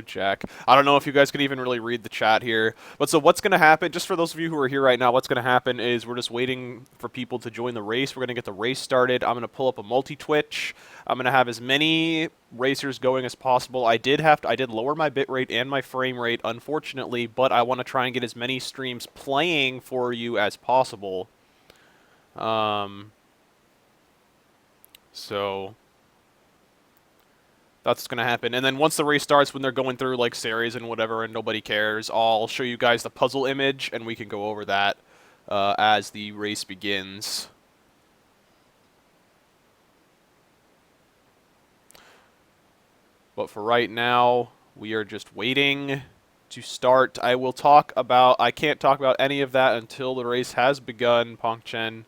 Jack. I don't know if you guys can even really read the chat here. But so what's going to happen, just for those of you who are here right now, what's going to happen is we're just waiting for people to join the race. We're going to get the race started. I'm going to pull up a multi-twitch. I'm going to have as many racers going as possible. I did lower my bitrate and my frame rate, unfortunately, but I want to try and get as many streams playing for you as possible. So that's what's going to happen. And then once the race starts, when they're going through like series and whatever and nobody cares, I'll show you guys the puzzle image and we can go over that as the race begins. But for right now, we are just waiting to start. I can't talk about any of that until the race has begun, Pong Chen.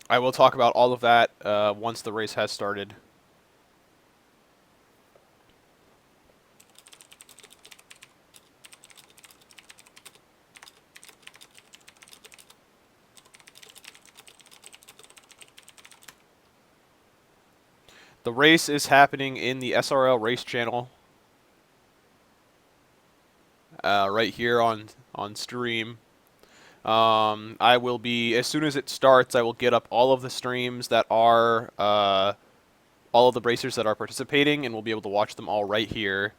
I will talk about all of that once the race has started. The race is happening in the SRL race channel. Right here on stream. I will be, as soon as it starts, I will get up all of the streams that are, all of the racers that are participating, and we'll be able to watch them all right here.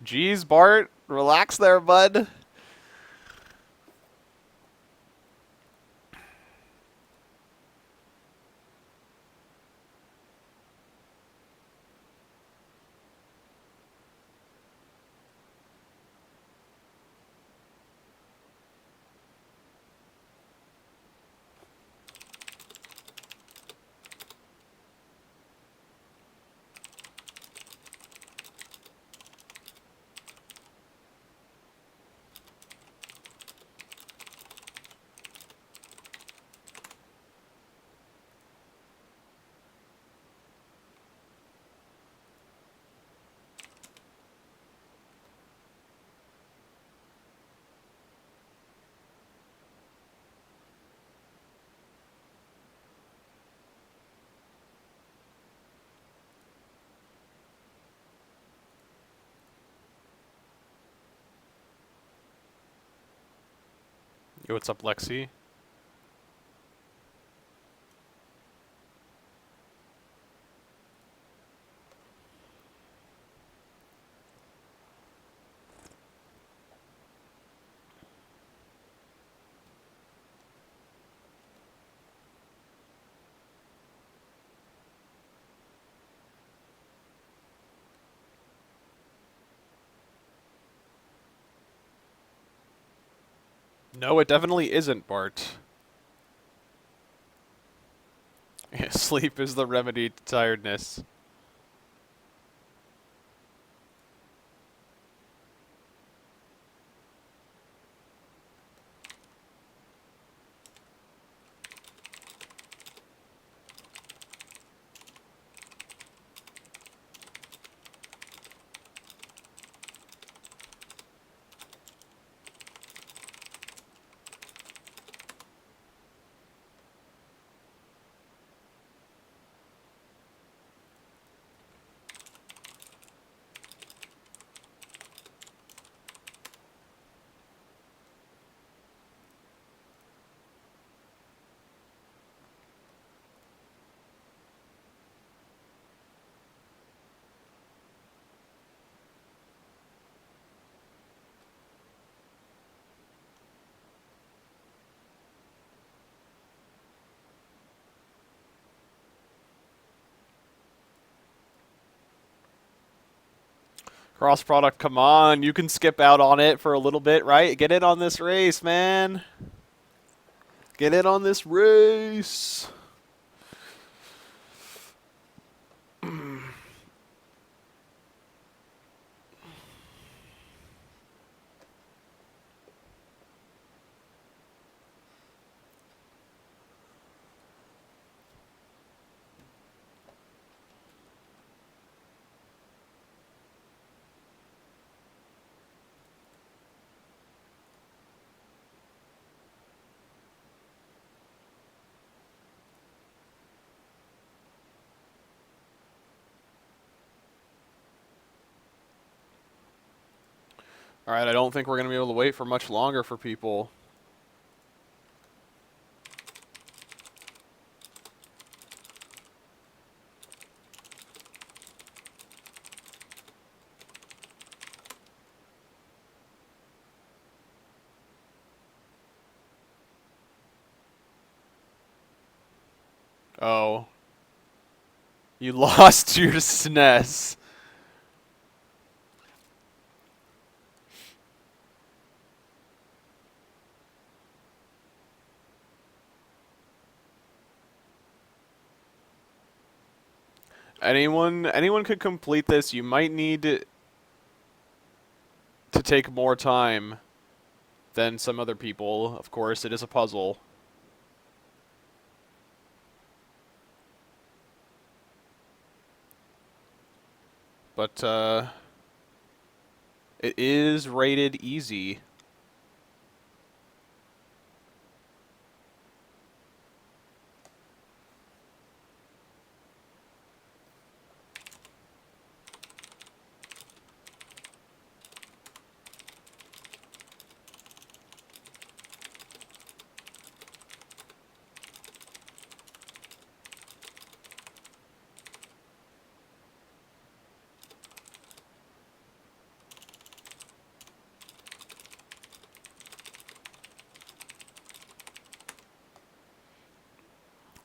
Jeez, Bart, relax there, bud. Yo, what's up, Lexi? No, it definitely isn't, Bart. Sleep is the remedy to tiredness. Cross product, come on. You can skip out on it for a little bit, right? Get in on this race, man. Get in on this race. Alright, I don't think we're going to be able to wait for much longer for people. Oh. You lost your SNES. Anyone could complete this. You might need to take more time than some other people. Of course, it is a puzzle. But, it is rated easy.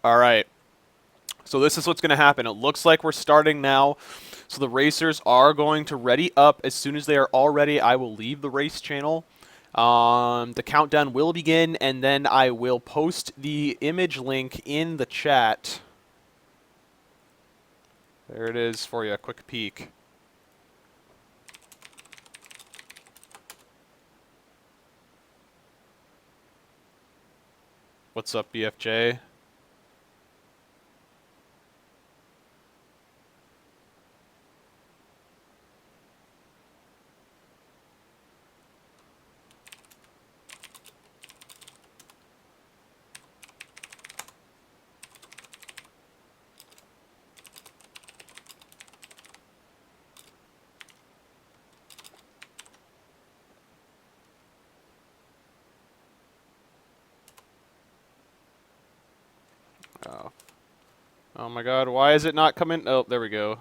Alright. So this is what's going to happen. It looks like we're starting now. So the racers are going to ready up. As soon as they are all ready, I will leave the race channel. The countdown will begin, and then I will post the image link in the chat. There it is for you, a quick peek. What's up, BFJ? Oh. Oh my god, why is it not coming? Oh, there we go.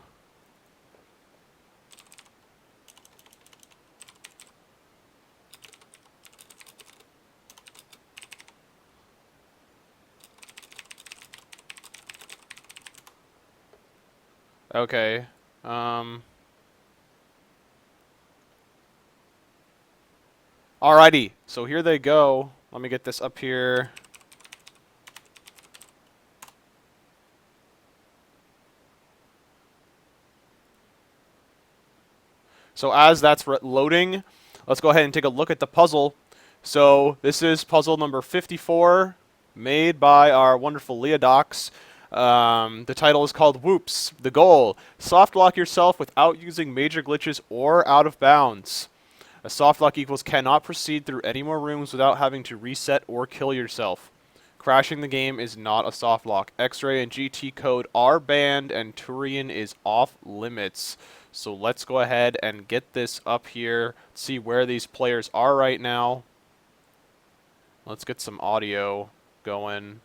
Okay. Alrighty, so here they go. Let me get this up here. So as that's loading, let's go ahead and take a look at the puzzle. So this is puzzle number 54, made by our wonderful Leodox. The title is called Whoops. The goal: soft lock yourself without using major glitches or out of bounds. A soft lock equals cannot proceed through any more rooms without having to reset or kill yourself. Crashing the game is not a soft lock. X-Ray and GT code are banned, and Turian is off limits. So let's go ahead and get this up here, see where these players are right now. Let's get some audio going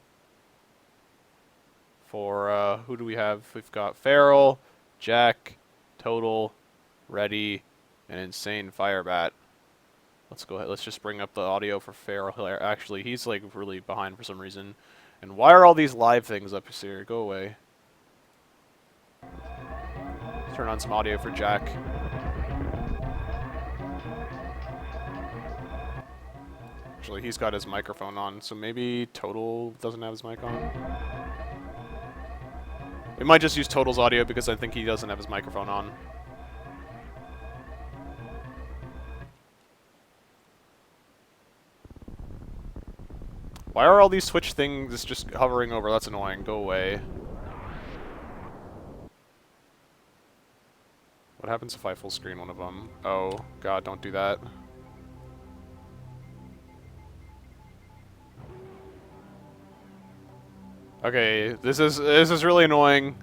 for, who do we have? We've got Feral, Jack, Total, Ready, and Insane Firebat. Let's go ahead. Let's just bring up the audio for Feral. Actually, he's like really behind for some reason. And why are all these live things up here? Go away. Turn on some audio for Jack. Actually, he's got his microphone on, so maybe Total doesn't have his mic on. We might just use Total's audio because I think he doesn't have his microphone on. Why are all these Twitch things just hovering over? That's annoying. Go away. What happens if I full screen one of them? Oh, God, don't do that. Okay, this is really annoying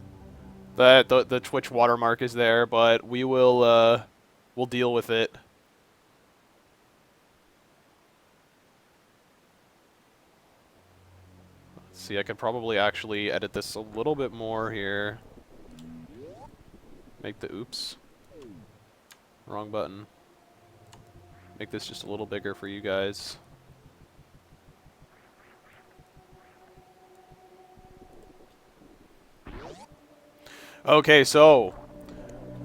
that the Twitch watermark is there, but we will we'll deal with it. Let's see, I could probably actually edit this a little bit more here. Make the oops. Wrong button. Make this just a little bigger for you guys. Okay, so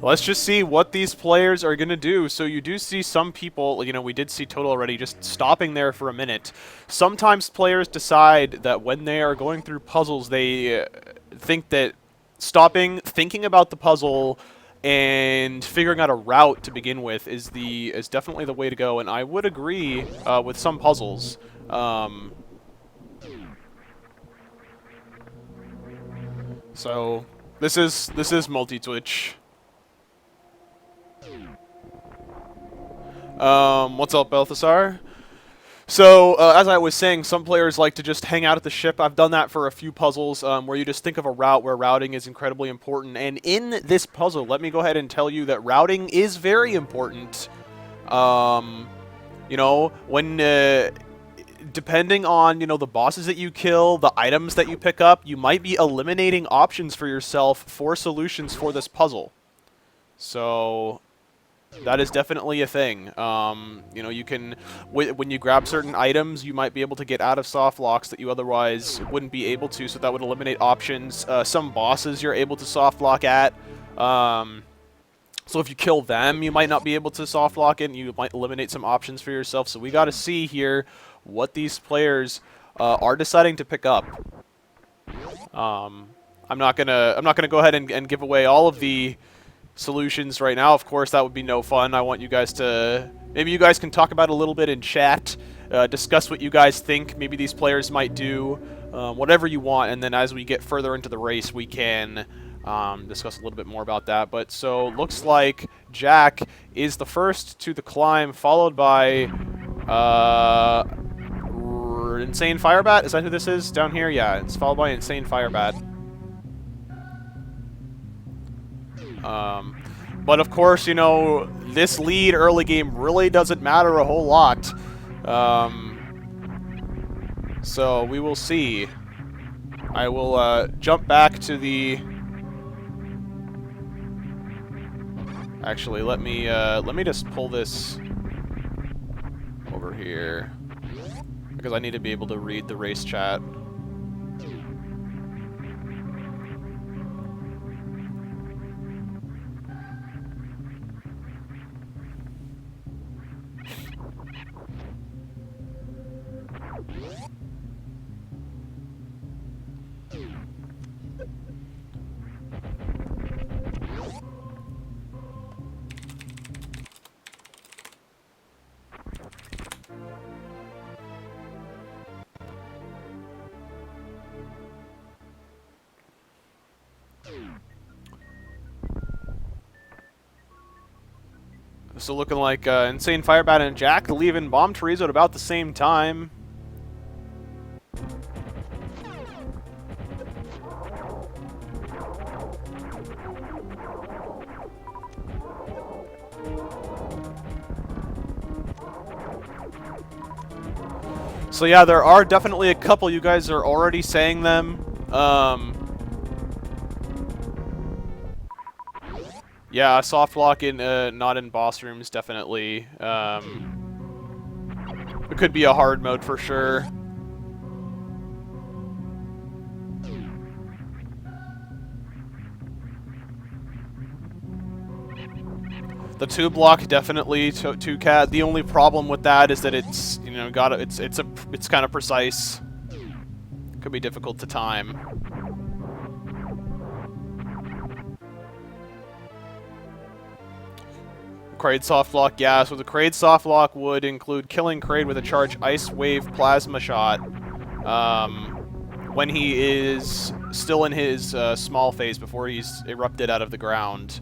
let's just see what these players are going to do. So you do see some people, you know, we did see Total already just stopping there for a minute. Sometimes players decide that when they are going through puzzles, they think that stopping, thinking about the puzzle, and figuring out a route to begin with is definitely the way to go. And I would agree with some puzzles. So this is multi-Twitch. What's up, Balthasar? So, as I was saying, some players like to just hang out at the ship. I've done that for a few puzzles where you just think of a route where routing is incredibly important. And in this puzzle, let me go ahead and tell you that routing is very important. You know, when depending on, you know, the bosses that you kill, the items that you pick up, you might be eliminating options for yourself for solutions for this puzzle. So that is definitely a thing. You know, you can, when you grab certain items, you might be able to get out of soft locks that you otherwise wouldn't be able to, so that would eliminate options. Some bosses you're able to soft lock at. So if you kill them, you might not be able to soft lock it, and you might eliminate some options for yourself. So we got to see here what these players are deciding to pick up. I'm not gonna go ahead and give away all of the solutions right now. Of course, that would be no fun. I want you guys to, maybe you guys can talk about it a little bit in chat, discuss what you guys think maybe these players might do, whatever you want, and then as we get further into the race, we can discuss a little bit more about that. But so looks like Jack is the first to the climb, followed by Insane Firebat. Is that who this is down here? Yeah, it's followed by Insane Firebat. But of course, you know, this lead early game really doesn't matter a whole lot. So we will see. I will jump back to the. Actually, let me just pull this over here because I need to be able to read the race chat. So looking like Insane Firebat and Jack leaving Bomb Chorizo at about the same time. So yeah, there are definitely a couple. You guys are already saying them. Yeah, soft lock in not in boss rooms definitely. It could be a hard mode for sure. The 2 block definitely 2-cat. The only problem with that is that it's, you know, it's kind of precise. Could be difficult to time. Kraid soft lock, yeah. So the Kraid soft lock would include killing Kraid with a charge Ice Wave Plasma Shot when he is still in his small phase before he's erupted out of the ground.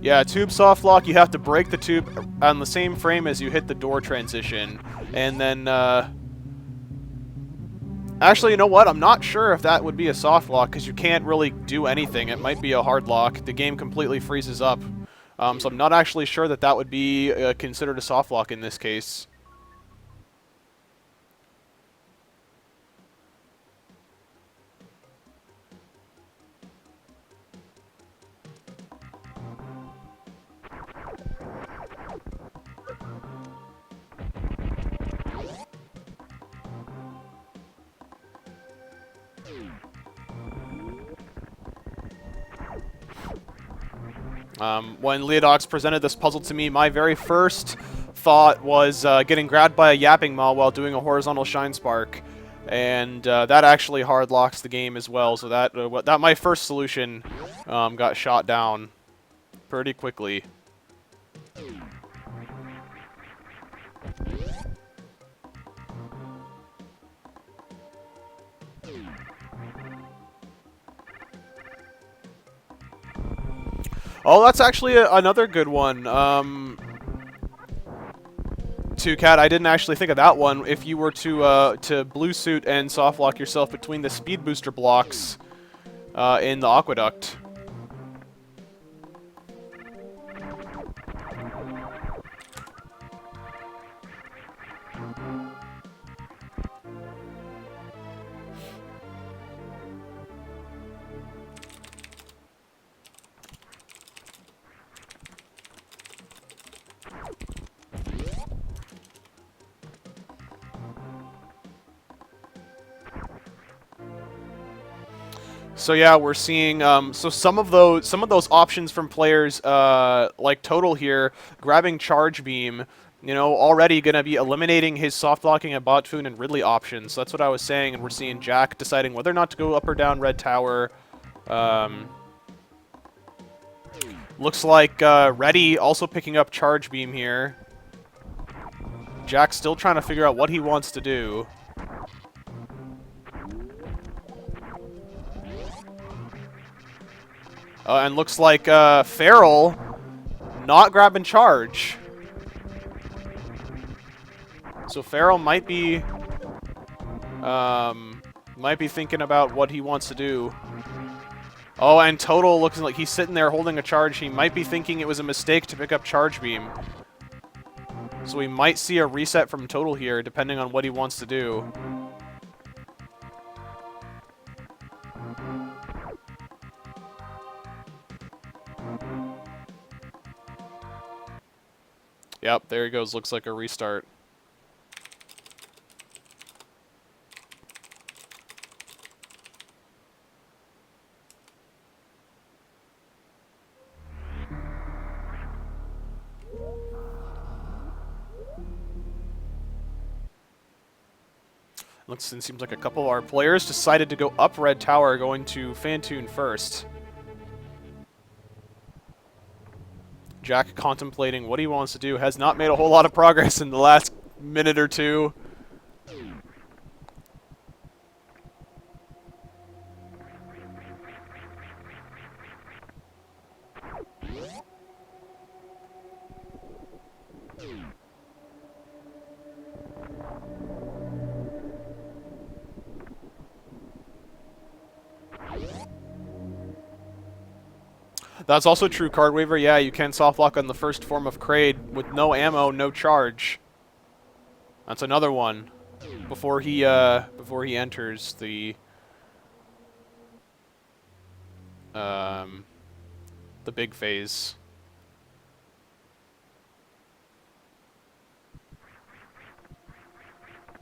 Yeah, tube soft lock, you have to break the tube on the same frame as you hit the door transition. And then, actually, you know what? I'm not sure if that would be a soft lock, because you can't really do anything. It might be a hard lock. The game completely freezes up. So I'm not actually sure that that would be considered a soft lock in this case. When Leodox presented this puzzle to me, my very first thought was getting grabbed by a yapping maw while doing a horizontal shine spark, and that actually hard locks the game as well. So that my first solution got shot down pretty quickly. Oh, that's actually another good one. 2-cat, I didn't actually think of that one. If you were to blue suit and soft lock yourself between the speed booster blocks in the aqueduct. So yeah, we're seeing so some of those options from players like Total here, grabbing Charge Beam, you know, already gonna be eliminating his soft locking and Botfoon and Ridley options. So that's what I was saying, and we're seeing Jack deciding whether or not to go up or down Red Tower. Looks like Reddy also picking up Charge Beam here. Jack's still trying to figure out what he wants to do. And looks like Feral not grabbing Charge. So Feral might be thinking about what he wants to do. Oh, and Total looks like he's sitting there holding a charge. He might be thinking it was a mistake to pick up Charge Beam. So we might see a reset from Total here, depending on what he wants to do. Yep, there he goes. Looks like a restart. Looks and seems like a couple of our players decided to go up Red Tower, going to Phantoon first. Jack contemplating what he wants to do. Has not made a whole lot of progress in the last minute or two. That's also true, Card Waver. Yeah, you can soft lock on the first form of Kraid with no ammo, no charge. That's another one. Before he enters the big phase.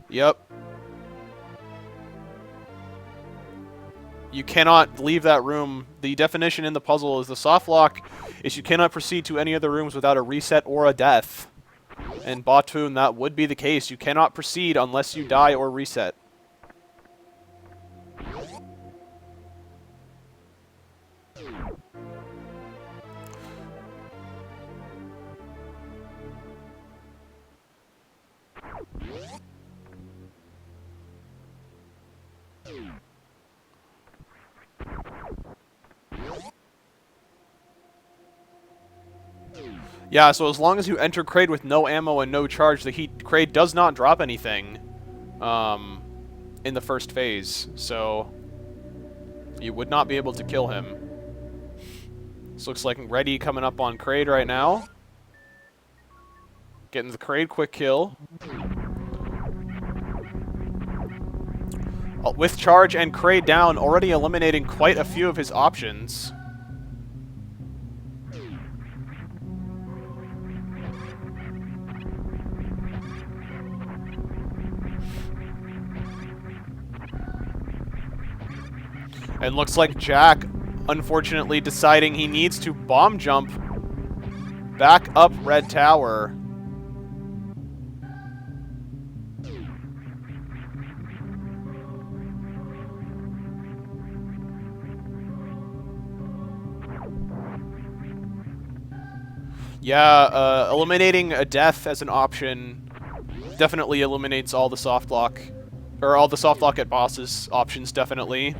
Yep. You cannot leave that room. The definition in the puzzle is the soft lock is you cannot proceed to any other rooms without a reset or a death. And Bottoon, that would be the case. You cannot proceed unless you die or reset. Yeah, so as long as you enter Kraid with no ammo and no charge, the Kraid does not drop anything in the first phase. So you would not be able to kill him. This looks like Ready coming up on Kraid right now. Getting the Kraid quick kill. With charge and Kraid down, already eliminating quite a few of his options. And looks like Jack, unfortunately, deciding he needs to bomb jump back up Red Tower. Yeah, eliminating a death as an option definitely eliminates all the soft lock, or all the soft lock at bosses options, definitely.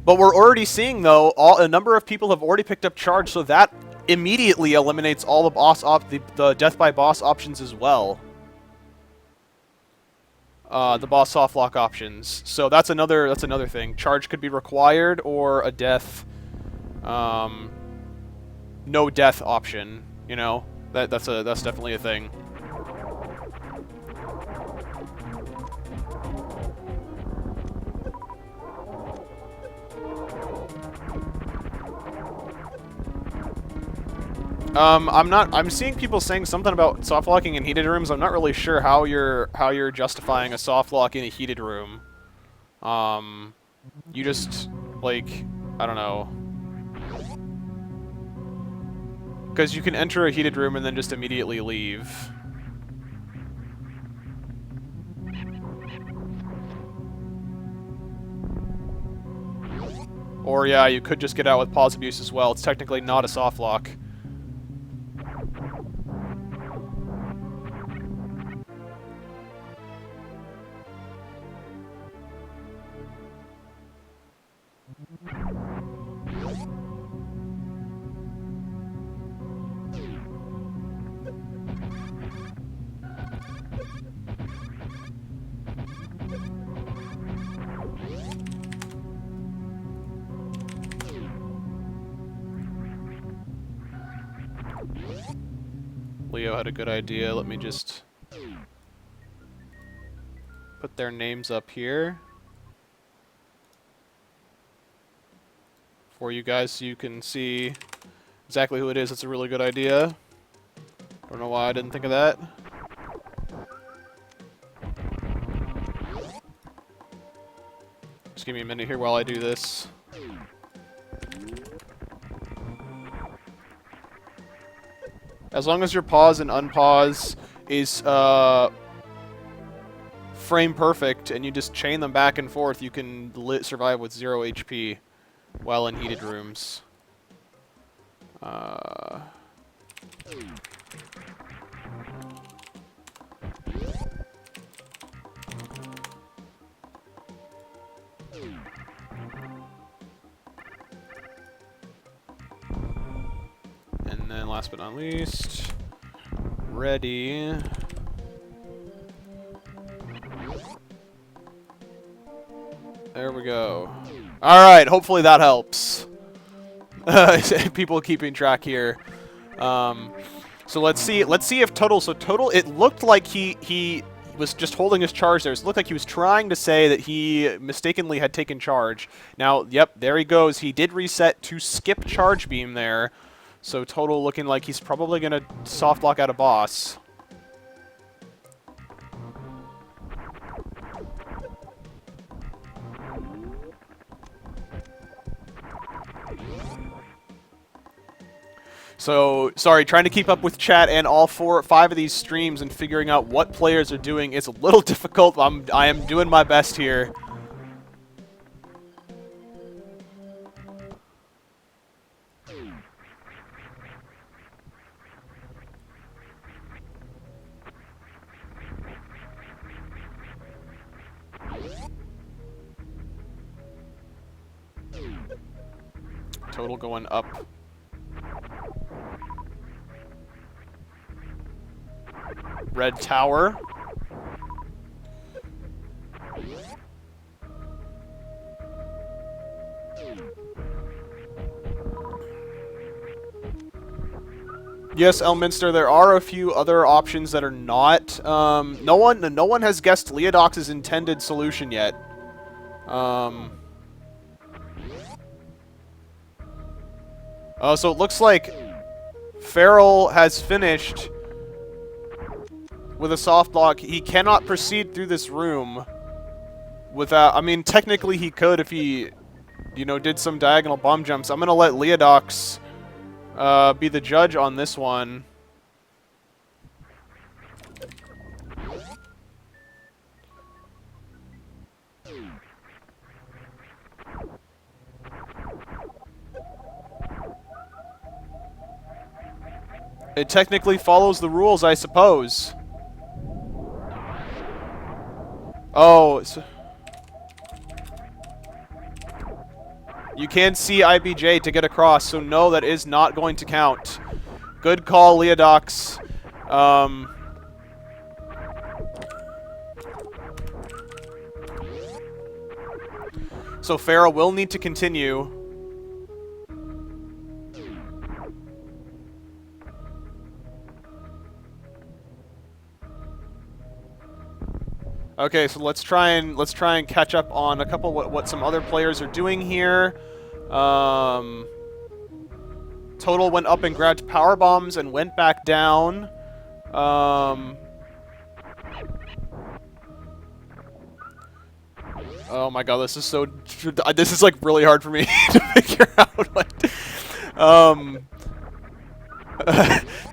But we're already seeing, though, a number of people have already picked up charge, so that immediately eliminates all the the death by boss options as well. The boss soft lock options. So that's another thing. Charge could be required or a death. No death option. You know, that's definitely a thing. I'm seeing people saying something about soft locking in heated rooms. I'm not really sure how you're justifying a soft lock in a heated room. You just, like, I don't know. Because you can enter a heated room and then just immediately leave. Or yeah, you could just get out with pause abuse as well. It's technically not a soft lock. Leo had a good idea. Let me just put their names up here for you guys so you can see exactly who it is. It's a really good idea. Don't know why I didn't think of that. Just give me a minute here while I do this. As long as your pause and unpause is frame perfect and you just chain them back and forth, you can survive with 0 HP while in heated rooms. And then last but not least, Ready. There we go. Alright, hopefully that helps. People keeping track here. So let's see if Total, it looked like he was just holding his charge there. It looked like he was trying to say that he mistakenly had taken charge. Now, yep, there he goes. He did reset to skip charge beam there. So Total looking like he's probably going to soft lock out a boss. So, sorry, trying to keep up with chat and all 5 of these streams and figuring out what players are doing is a little difficult. I am doing my best here. Total going up. Red tower. Yes, Elminster, there are a few other options that are not. No one has guessed Leodox's intended solution yet. Oh, so it looks like Feral has finished with a soft lock. He cannot proceed through this room without... I mean, technically he could if he, you know, did some diagonal bomb jumps. I'm going to let Leodox be the judge on this one. It technically follows the rules, I suppose. Oh, so you can see IBJ to get across, so no, that is not going to count. Good call, Leodox. So Farah will need to continue. Okay, so let's try and catch up on a couple what some other players are doing here. Total went up and grabbed power bombs and went back down. Oh my god, this is so... This is like really hard for me to figure out what...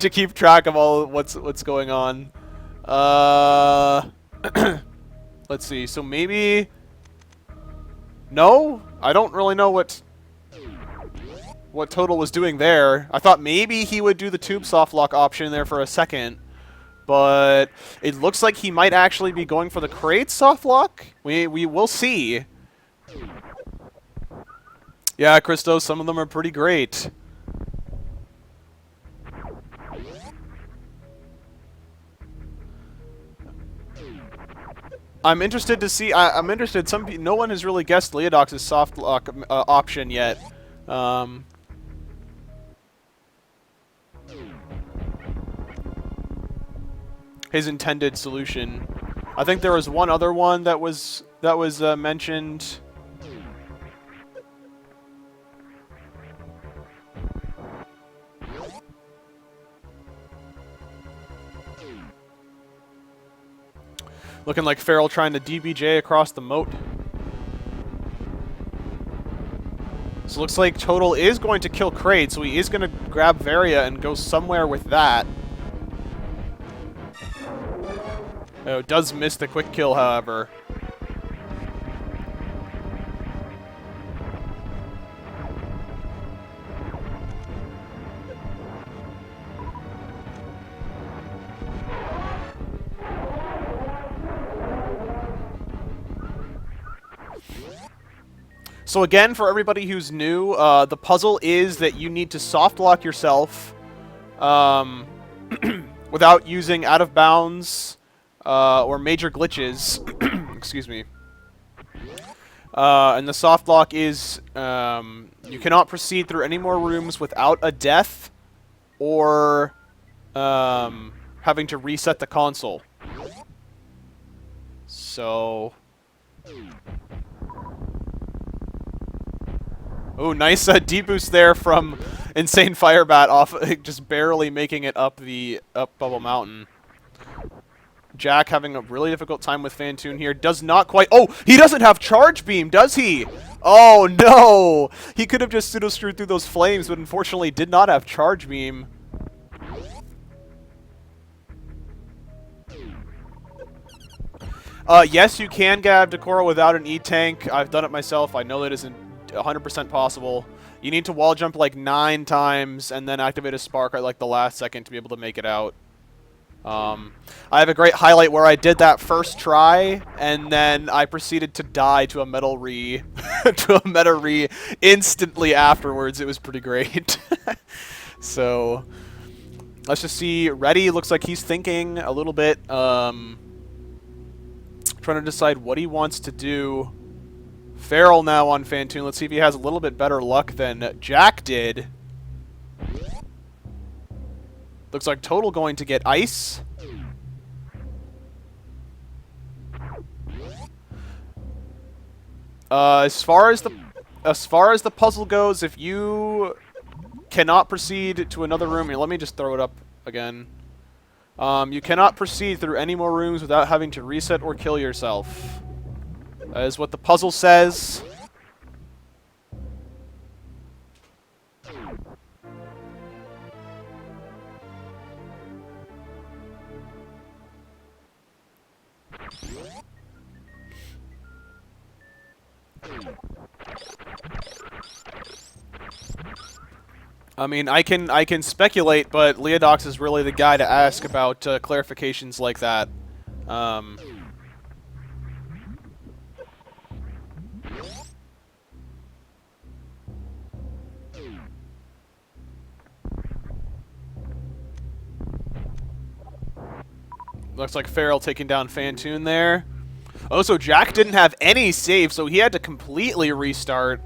to keep track of all what's going on. Let's see. So maybe... No? I don't really know what Total was doing there. I thought maybe he would do the tube soft lock option there for a second. But it looks like he might actually be going for the crate soft lock. We will see. Yeah, Christo, some of them are pretty great. I'm interested to see. I'm interested. No one has really guessed Leodox's soft lock option yet. His intended solution. I think there was one other one that was mentioned. Looking like Feral trying to DBJ across the moat. So looks like Total is going to kill Kraid, so he is going to grab Varia and go somewhere with that. Oh, does miss the quick kill, however. So again, for everybody who's new, the puzzle is that you need to soft lock yourself without using out of bounds or major glitches. Excuse me. And the soft lock is you cannot proceed through any more rooms without a death or having to reset the console. So... Oh, nice deboost there from Insane Firebat off, just barely making it up Bubble Mountain. Jack having a really difficult time with Fantoon here. Does not quite... Oh, he doesn't have Charge Beam, does he? Oh no! He could have just pseudo-screwed through those flames, but unfortunately did not have charge beam. Yes, you can get Decora without an E-Tank. I've done it myself. I know that isn't 100% possible. You need to wall jump like 9 times and then activate a spark at like the last second to be able to make it out. I have a great highlight where I did that first try, and then I proceeded to die to a metal re, to a meta re instantly afterwards. It was pretty great. So, let's just see. Reddy looks like he's thinking a little bit, trying to decide what he wants to do. Feral now on Fantoon. Let's see if he has a little bit better luck than Jack did. Looks like Total going to get ice. As far as the puzzle goes, if you cannot proceed to another room, here, let me just throw it up again. You cannot proceed through any more rooms without having to reset or kill yourself. That is what the puzzle says. I mean, I can speculate, but Leodox is really the guy to ask about clarifications like that. Looks like Feral taking down Fantoon there. Oh, so Jack didn't have any save, so he had to completely restart.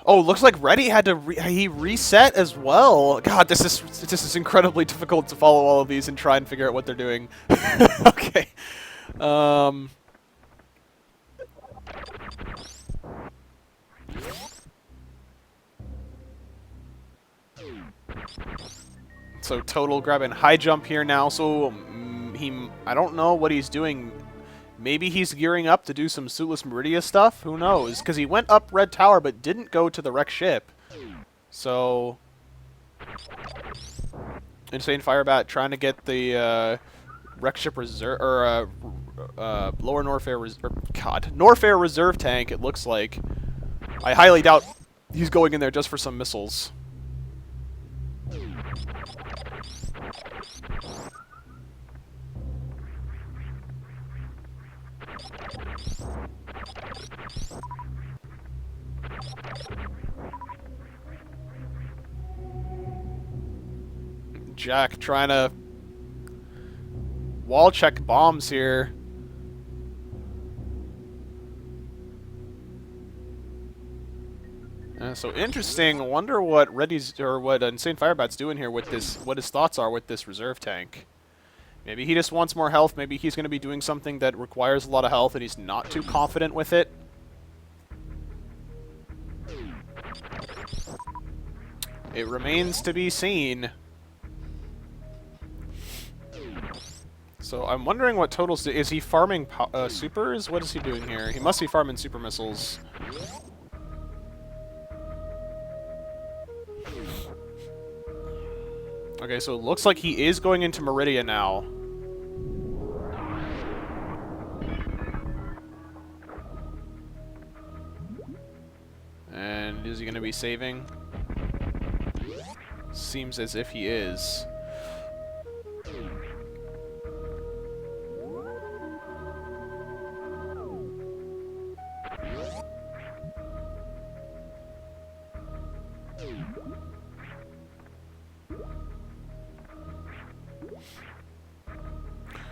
Oh, looks like Reddy had to he reset as well. God, this is incredibly difficult to follow all of these and try and figure out what they're doing. Okay. So Total grabbing high jump here now. So I don't know what he's doing. Maybe he's gearing up to do some Suitless Meridia stuff? Who knows? Because he went up Red Tower but didn't go to the wreck ship. So... Insane Firebat trying to get the wreck ship reserve... Or Lower Norfair Reserve... God. Norfair Reserve tank, it looks like. I highly doubt he's going in there just for some missiles. Jack trying to wall check bombs here. So interesting. Wonder what what Insane Firebat's doing here with this. What his thoughts are with this reserve tank. Maybe he just wants more health. Maybe he's going to be doing something that requires a lot of health and he's not too confident with it. It remains to be seen. So I'm wondering what Total's... Is he farming supers? What is he doing here? He must be farming super missiles. Okay, so it looks like he is going into Meridia now. And is he going to be saving? Seems as if he is.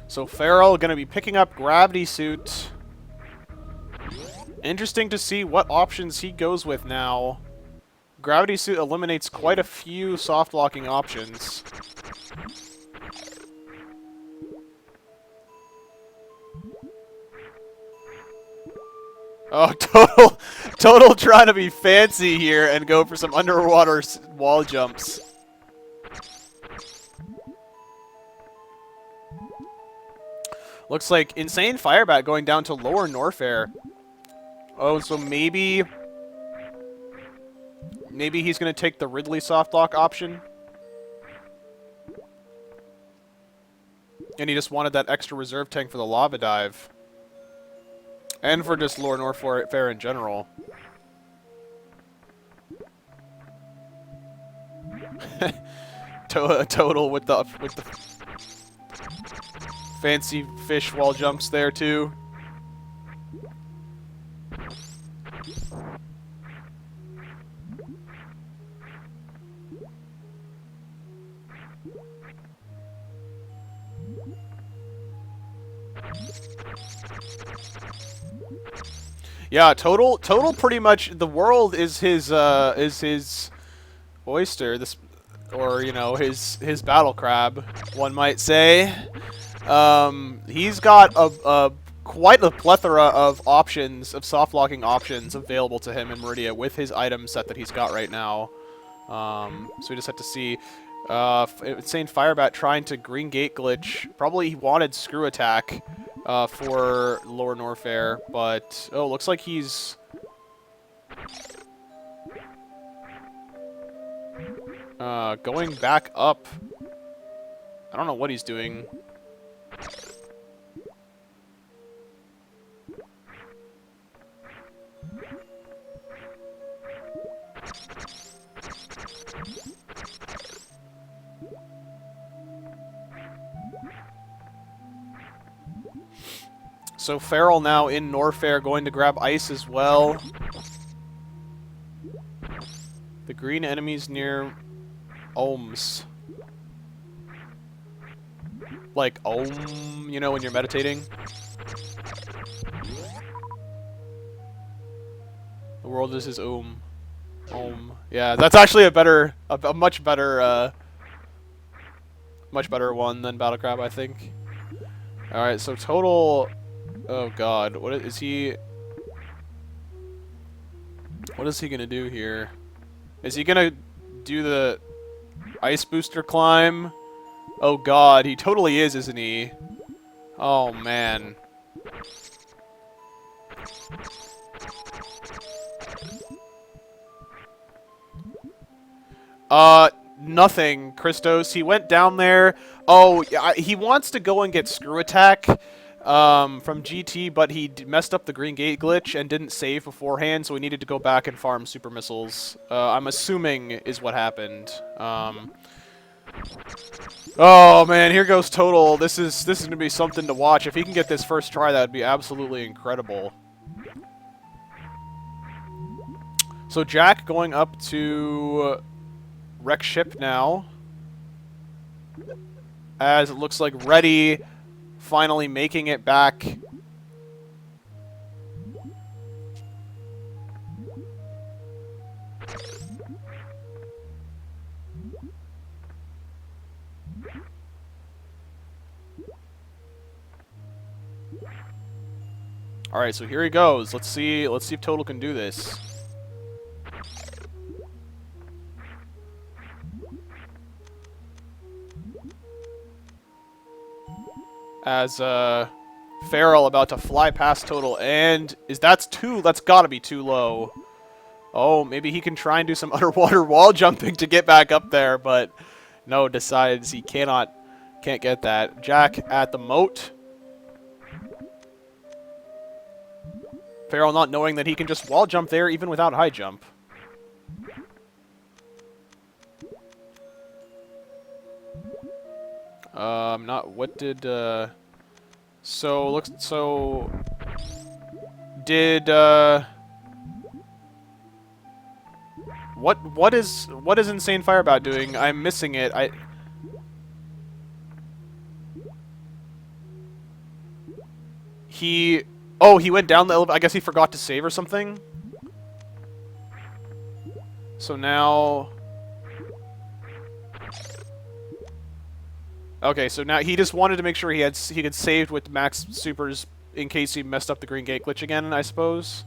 So Feral going to be picking up Gravity Suit. Interesting to see what options he goes with now. Gravity Suit eliminates quite a few soft locking options. Oh, Total trying to be fancy here and go for some underwater wall jumps. Looks like Insane Firebat going down to lower Norfair. Oh, so maybe he's going to take the Ridley softlock option. And he just wanted that extra reserve tank for the Lava Dive. And for just lower Norfair in general. Total with the fancy fish wall jumps there too. Yeah, total pretty much the world is his oyster, this, or, you know, his battle crab, one might say. He's got quite a plethora of options, of soft locking options available to him in Meridia with his item set that he's got right now. So we just have to see. Insane Firebat trying to Green Gate glitch. Probably he wanted Screw Attack for lower Norfair, but oh, looks like he's going back up. I don't know what he's doing. So Feral now in Norfair going to grab ice as well. The green enemies near ohms. Like Om, you know, when you're meditating. The world is his Om. Om. Yeah, that's actually a much better one than Battle Crab, I think. Alright, so total... Oh god, what is he gonna do here? Is he gonna do the ice booster climb? Oh god, he totally is, isn't he? Oh man. Nothing, Christos. He went down there. Oh, he wants to go and get Screw Attack from GT, but he messed up the Green Gate glitch and didn't save beforehand, so he needed to go back and farm Super Missiles. I'm assuming is what happened. Oh man, here goes Total. This is gonna be something to watch. If he can get this first try, that would be absolutely incredible. So Jack going up to wreck ship now, as it looks like Ready finally making it back. All right, so here he goes. Let's see if Total can do this. As Feral about to fly past Total, and that's gotta be too low. Oh, maybe he can try and do some underwater wall jumping to get back up there, but no, decides he can't get that. Jack at the moat. Feral not knowing that he can just wall jump there even without high jump. Not what did what is Insane Firebat doing? I'm missing it. He went down the elevator. I guess he forgot to save or something. So now... Okay, so now he just wanted to make sure he had saved with max supers in case he messed up the Green Gate glitch again, I suppose.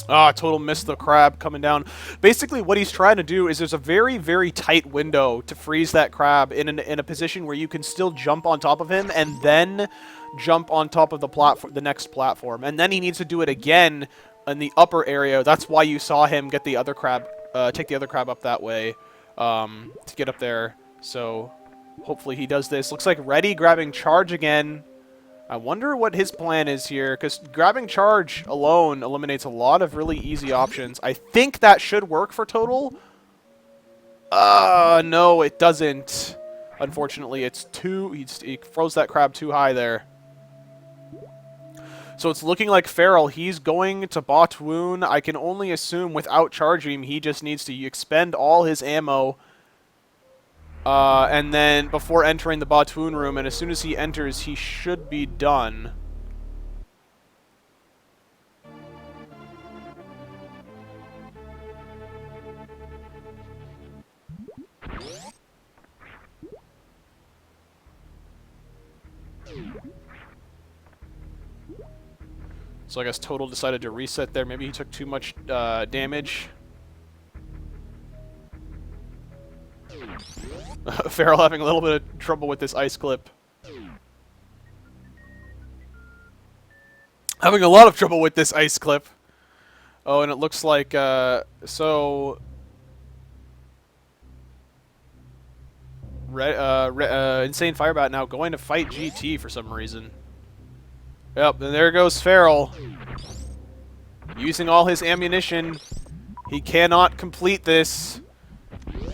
Ah, total missed the crab coming down. Basically, what he's trying to do is there's a very, very tight window to freeze that crab in a position where you can still jump on top of him and then jump on top of the platform, the next platform, and then he needs to do it again in the upper area. That's why you saw him get the other crab, take the other crab up that way, to get up there. So hopefully he does this. Looks like Ready grabbing charge again. I wonder what his plan is here, because grabbing charge alone eliminates a lot of really easy options. I think that should work for Total. No, it doesn't. Unfortunately, it's too... He froze that crab too high there. So it's looking like Feral, he's going to Botwoon. I can only assume without charging, he just needs to expend all his ammo. And then before entering the Botwoon room, and as soon as he enters, he should be done. So I guess Total decided to reset there. Maybe he took too much damage. Feral having a little bit of trouble with this ice clip. Having a lot of trouble with this ice clip. Oh, and it looks like, so... Insane Firebat now going to fight GT for some reason. Yep, and there goes Feral. Using all his ammunition. He cannot complete this.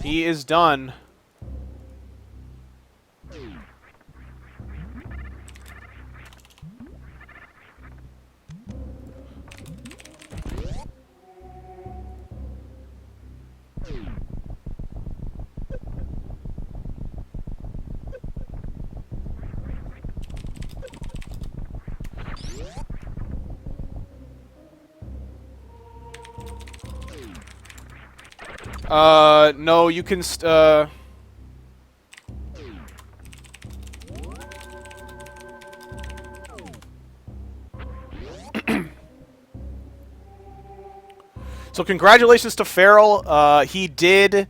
He is done. No, you can, So congratulations to Feral. He did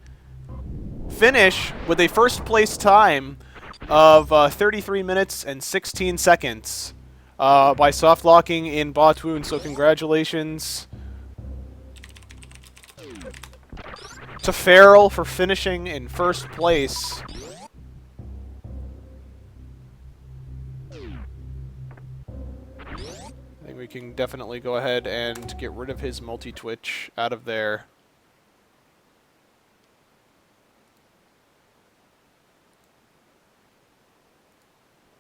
finish with a first place time of 33 minutes and 16 seconds by soft locking in Botwoon. So congratulations to Feral for finishing in first place. I think we can definitely go ahead and get rid of his multi-twitch out of there.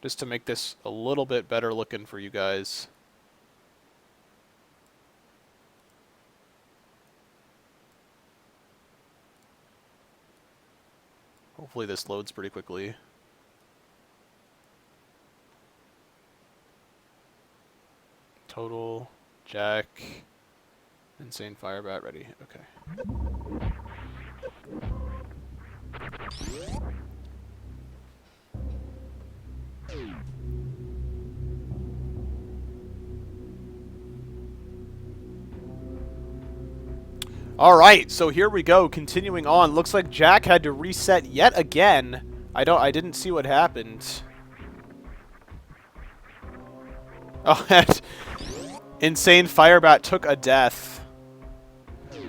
Just to make this a little bit better looking for you guys. Hopefully this loads pretty quickly. Total, Jack, Insane Firebat ready. Okay. Alright, so here we go, continuing on. Looks like Jack had to reset yet again. I didn't see what happened. Oh, that Insane Firebat took a death.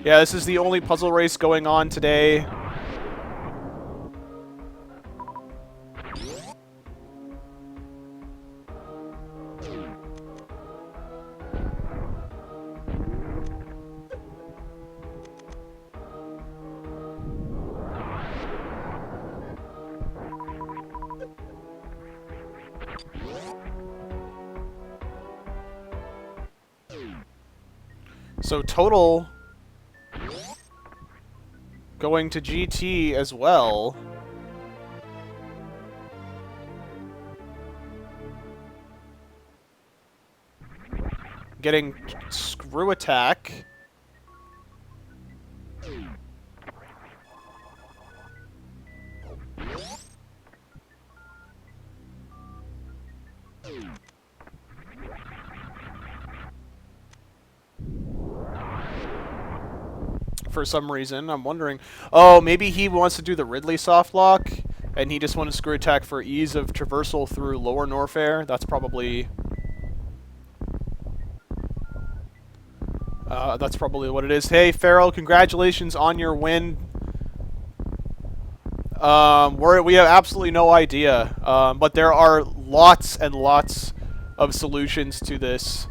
Yeah, this is the only puzzle race going on today. So Total going to GT as well. Getting screw attack. for some reason. I'm wondering. Oh, maybe he wants to do the Ridley soft lock, and he just wanted screw attack for ease of traversal through lower Norfair. That's probably what it is. Hey, Farrell, congratulations on your win. We have absolutely no idea, but there are lots and lots of solutions to this.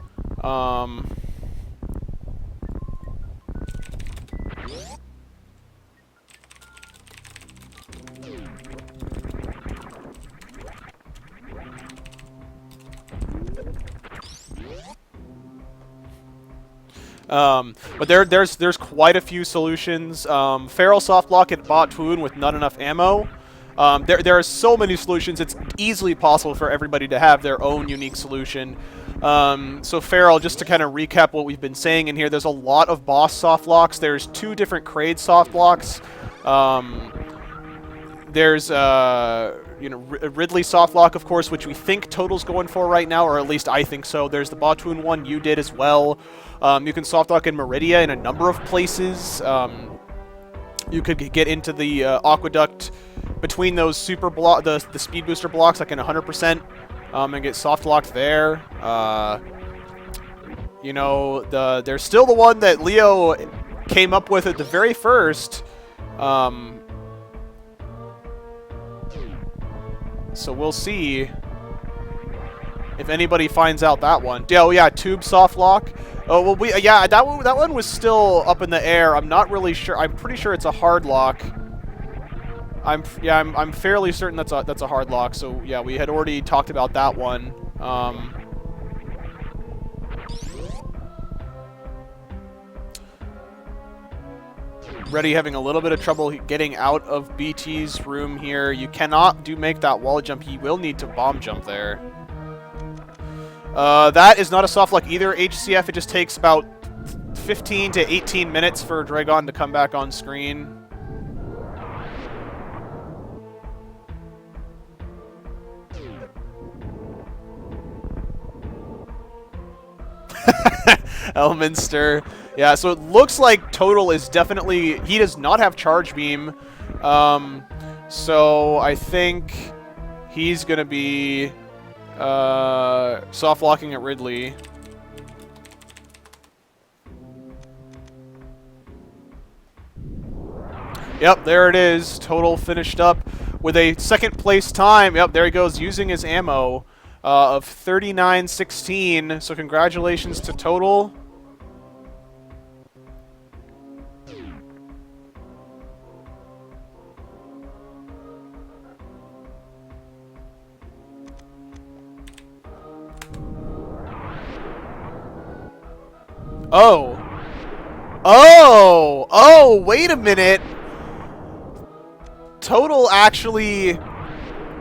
But there's quite a few solutions. Feral soft block at bot wound with not enough ammo. There are so many solutions. It's easily possible for everybody to have their own unique solution. So Feral, just to kind of recap what we've been saying in here, there's a lot of boss soft locks. There's 2 different Kraid soft locks. There's Ridley softlock, of course, which we think Total's going for right now, or at least I think so. There's the Batoon one you did as well. You can softlock in Meridia in a number of places. You could get into the Aqueduct between those the speed booster blocks, like in 100%, and get softlocked there. There's still the one that Leo came up with at the very first. So we'll see if anybody finds out that one. Oh yeah, tube soft lock. Oh well, that one was still up in the air. I'm not really sure. I'm pretty sure it's a hard lock. I'm fairly certain that's a hard lock. So yeah, we had already talked about that one. Reddy having a little bit of trouble getting out of BT's room here. You cannot make that wall jump. He will need to bomb jump there. That is not a soft lock either, HCF. It just takes about 15 to 18 minutes for Dragon to come back on screen. Elminster. Yeah, so it looks like Total is definitely... He does not have Charge Beam. So I think he's going to be soft locking at Ridley. Yep, there it is. Total finished up with a second place time. Yep, there he goes, using his ammo of 39.16. So congratulations to Total. Oh. Oh! Oh, wait a minute! Total actually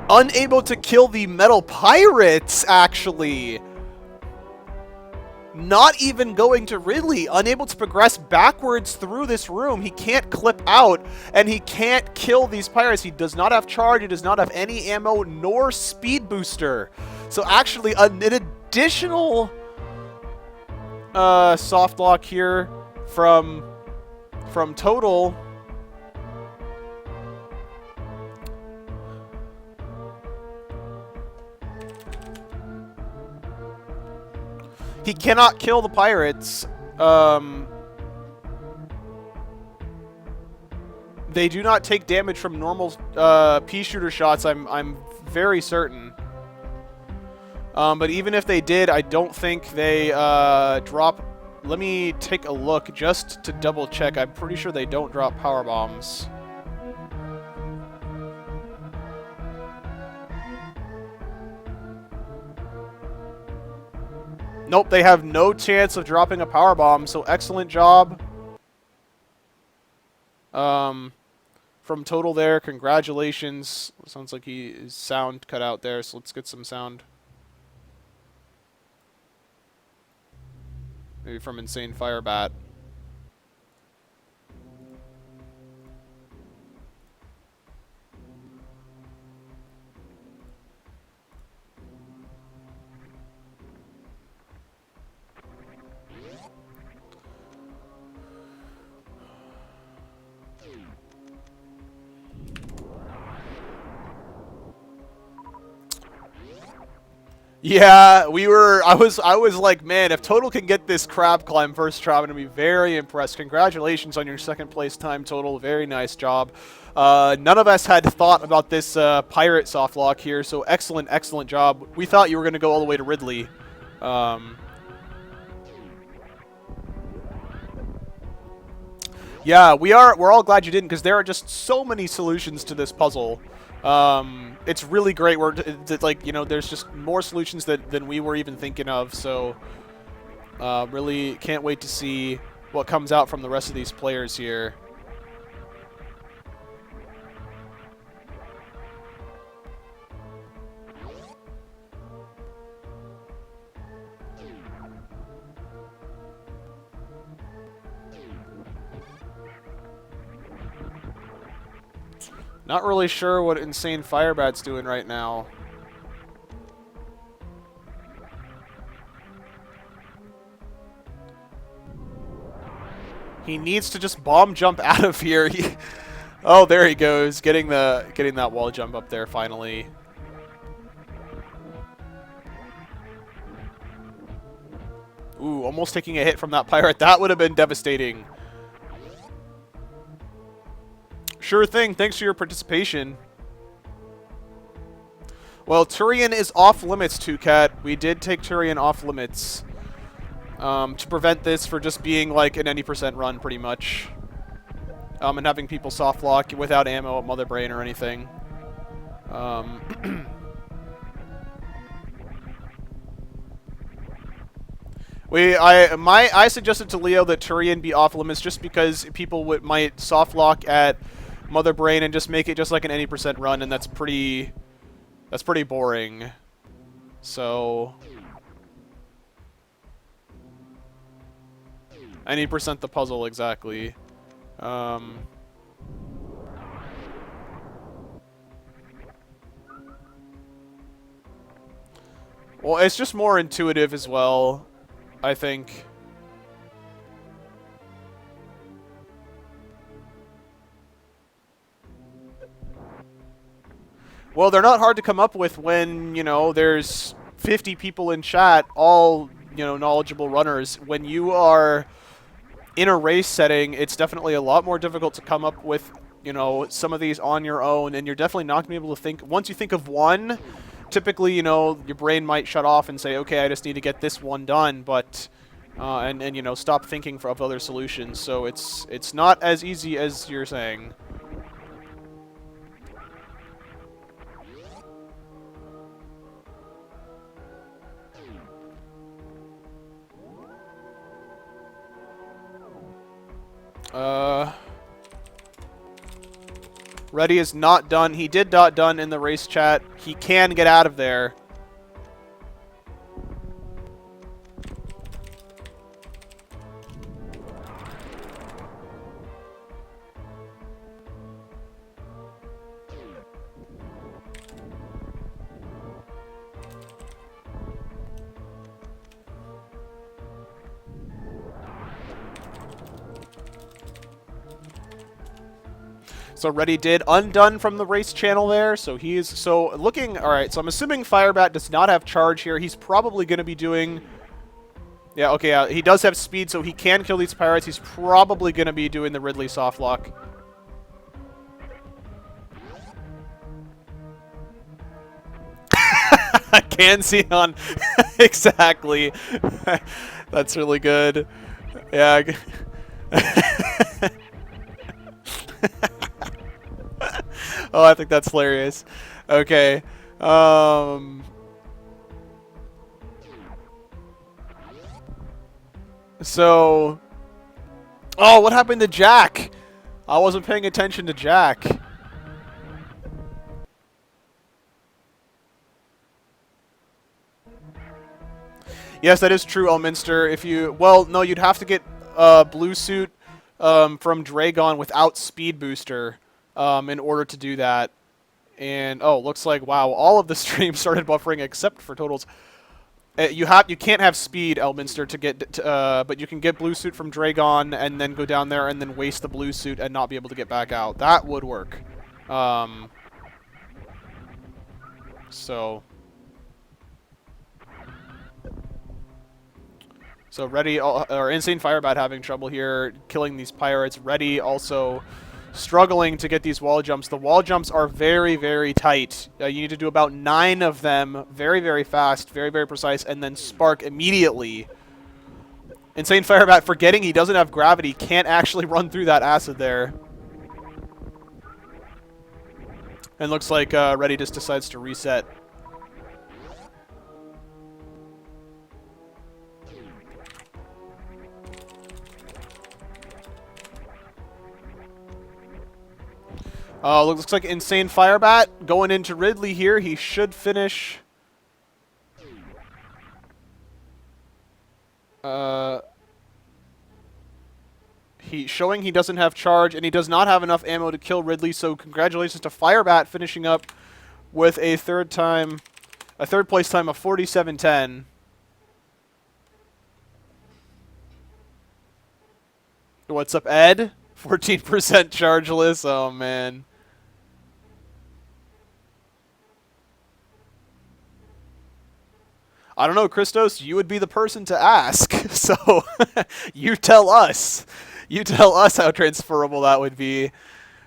unable to kill the metal pirates, actually. Not even going to Ridley, unable to progress backwards through this room. He can't clip out, and he can't kill these pirates. He does not have charge, he does not have any ammo, nor speed booster. So actually, an additional soft lock here from Total. He cannot kill the pirates. They do not take damage from normal pea shooter shots. I'm very certain. But even if they did, I don't think they drop. Let me take a look just to double check. I'm pretty sure they don't drop power bombs. Nope, they have no chance of dropping a power bomb, so excellent job. From Total there, congratulations. Sounds like his sound cut out there, so let's get some sound. Maybe from Insane Firebat. Yeah, we were. I was like, man, if Total can get this crab climb first try, I'm gonna be very impressed. Congratulations on your second place time, Total. Very nice job. None of us had thought about this pirate soft lock here, so excellent, excellent job. We thought you were gonna go all the way to Ridley. Um, Yeah, we're all glad you didn't, because there are just so many solutions to this puzzle. It's really great. Like, you know, there's just more solutions than we were even thinking of. So, really can't wait to see what comes out from the rest of these players here. Not really sure what Insane Firebat's doing right now. He needs to just bomb jump out of here. Oh, there he goes, getting that wall jump up there finally. Ooh, almost taking a hit from that pirate. That would have been devastating. Sure thing. Thanks for your participation. Well, Turian is off limits, 2Cat. We did take Turian off limits to prevent this for just being like an any percent run, pretty much. And having people soft lock without ammo at Mother Brain or anything. I suggested to Leo that Turian be off limits just because people might soft lock at Mother Brain and just make it just like an any percent run, and that's pretty boring. So any percent the puzzle, exactly. Well, it's just more intuitive as well, I think. Well, they're not hard to come up with when, you know, there's 50 people in chat, all, you know, knowledgeable runners. When you are in a race setting, it's definitely a lot more difficult to come up with, you know, some of these on your own, and you're definitely not going to be able to think. Once you think of one, typically, you know, your brain might shut off and say, okay, I just need to get this one done, but and you know, stop thinking of other solutions. So it's not as easy as you're saying. Reddy is not done. He did not done in the race chat. He can get out of there. So Reddy did undone from the race channel there, so he's looking. All right, so I'm assuming Firebat does not have charge here. He's probably going to be doing. Yeah, okay, he does have speed, so he can kill these pirates. He's probably going to be doing the Ridley softlock. Can see on exactly. That's really good. Yeah. Oh, I think that's hilarious. Okay. So... Oh, what happened to Jack? I wasn't paying attention to Jack. Yes, that is true, Elminster. If you... Well, no, you'd have to get blue suit from Dragon without speed booster in order to do that. And, oh, looks like, wow, all of the streams started buffering except for Totals. You can't have speed, Elminster, to get, but you can get blue suit from Dragon and then go down there and then waste the blue suit and not be able to get back out. That would work. So... So Ready or Insane Firebat having trouble here killing these pirates. Ready also struggling to get these wall jumps. The wall jumps are very, very tight. You need to do about 9 of them very, very fast, very, very precise, and then spark immediately. Insane Firebat, forgetting he doesn't have gravity, can't actually run through that acid there. And looks like Ready just decides to reset. Looks like Insane Firebat going into Ridley here. He should finish. Showing he doesn't have charge, and he does not have enough ammo to kill Ridley. So congratulations to Firebat finishing up with a third place time of 47:10. What's up, Ed? 14% chargeless. Oh man. I don't know, Christos, you would be the person to ask. So you tell us. You tell us how transferable that would be.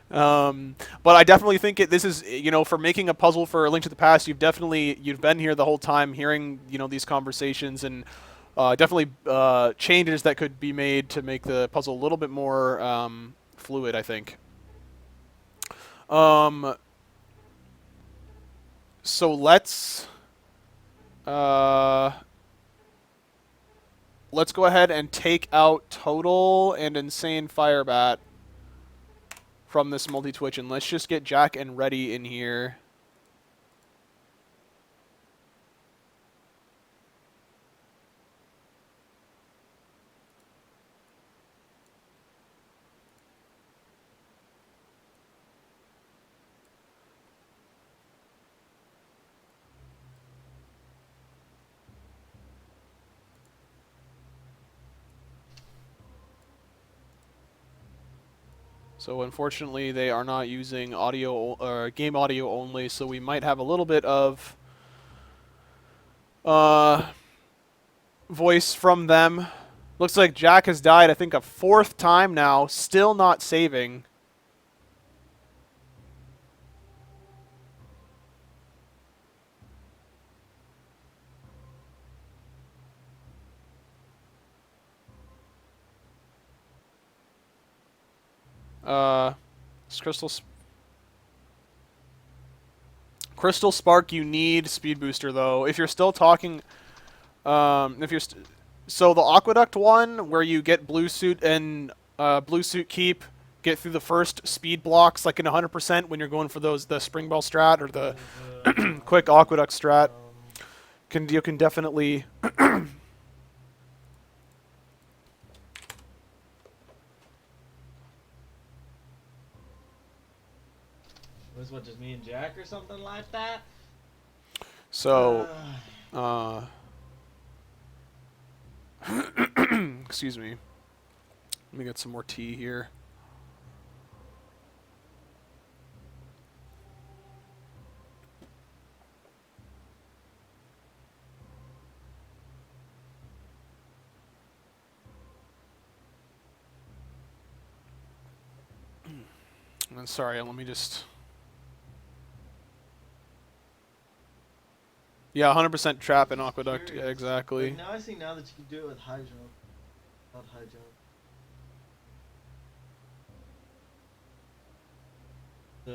But I definitely think this is, for making a puzzle for A Link to the Past, you've been here the whole time hearing, these conversations, and definitely changes that could be made to make the puzzle a little bit more fluid, I think. So let's go ahead and take out Total and Insane Firebat from this multi-twitch, and let's just get Jack and Ready in here. So unfortunately, they are not using audio or game audio only, so we might have a little bit of voice from them. Looks like Jack has died, I think, a 4th time now, still not saving. Crystal Spark, you need Speed Booster, though. If you're still talking... so the Aqueduct one, where you get Blue Suit and Blue Suit Keep, get through the first speed blocks, like in 100% when you're going for the Spring Bell strat or the quick Aqueduct strat, you can definitely... Was what, just me and Jack or something like that? So, excuse me. Let me get some more tea here. And sorry, let me just... Yeah, 100% trap in Aqueduct. Yeah, exactly. Like now I see now that you can do it with high jump. Not high jump. So...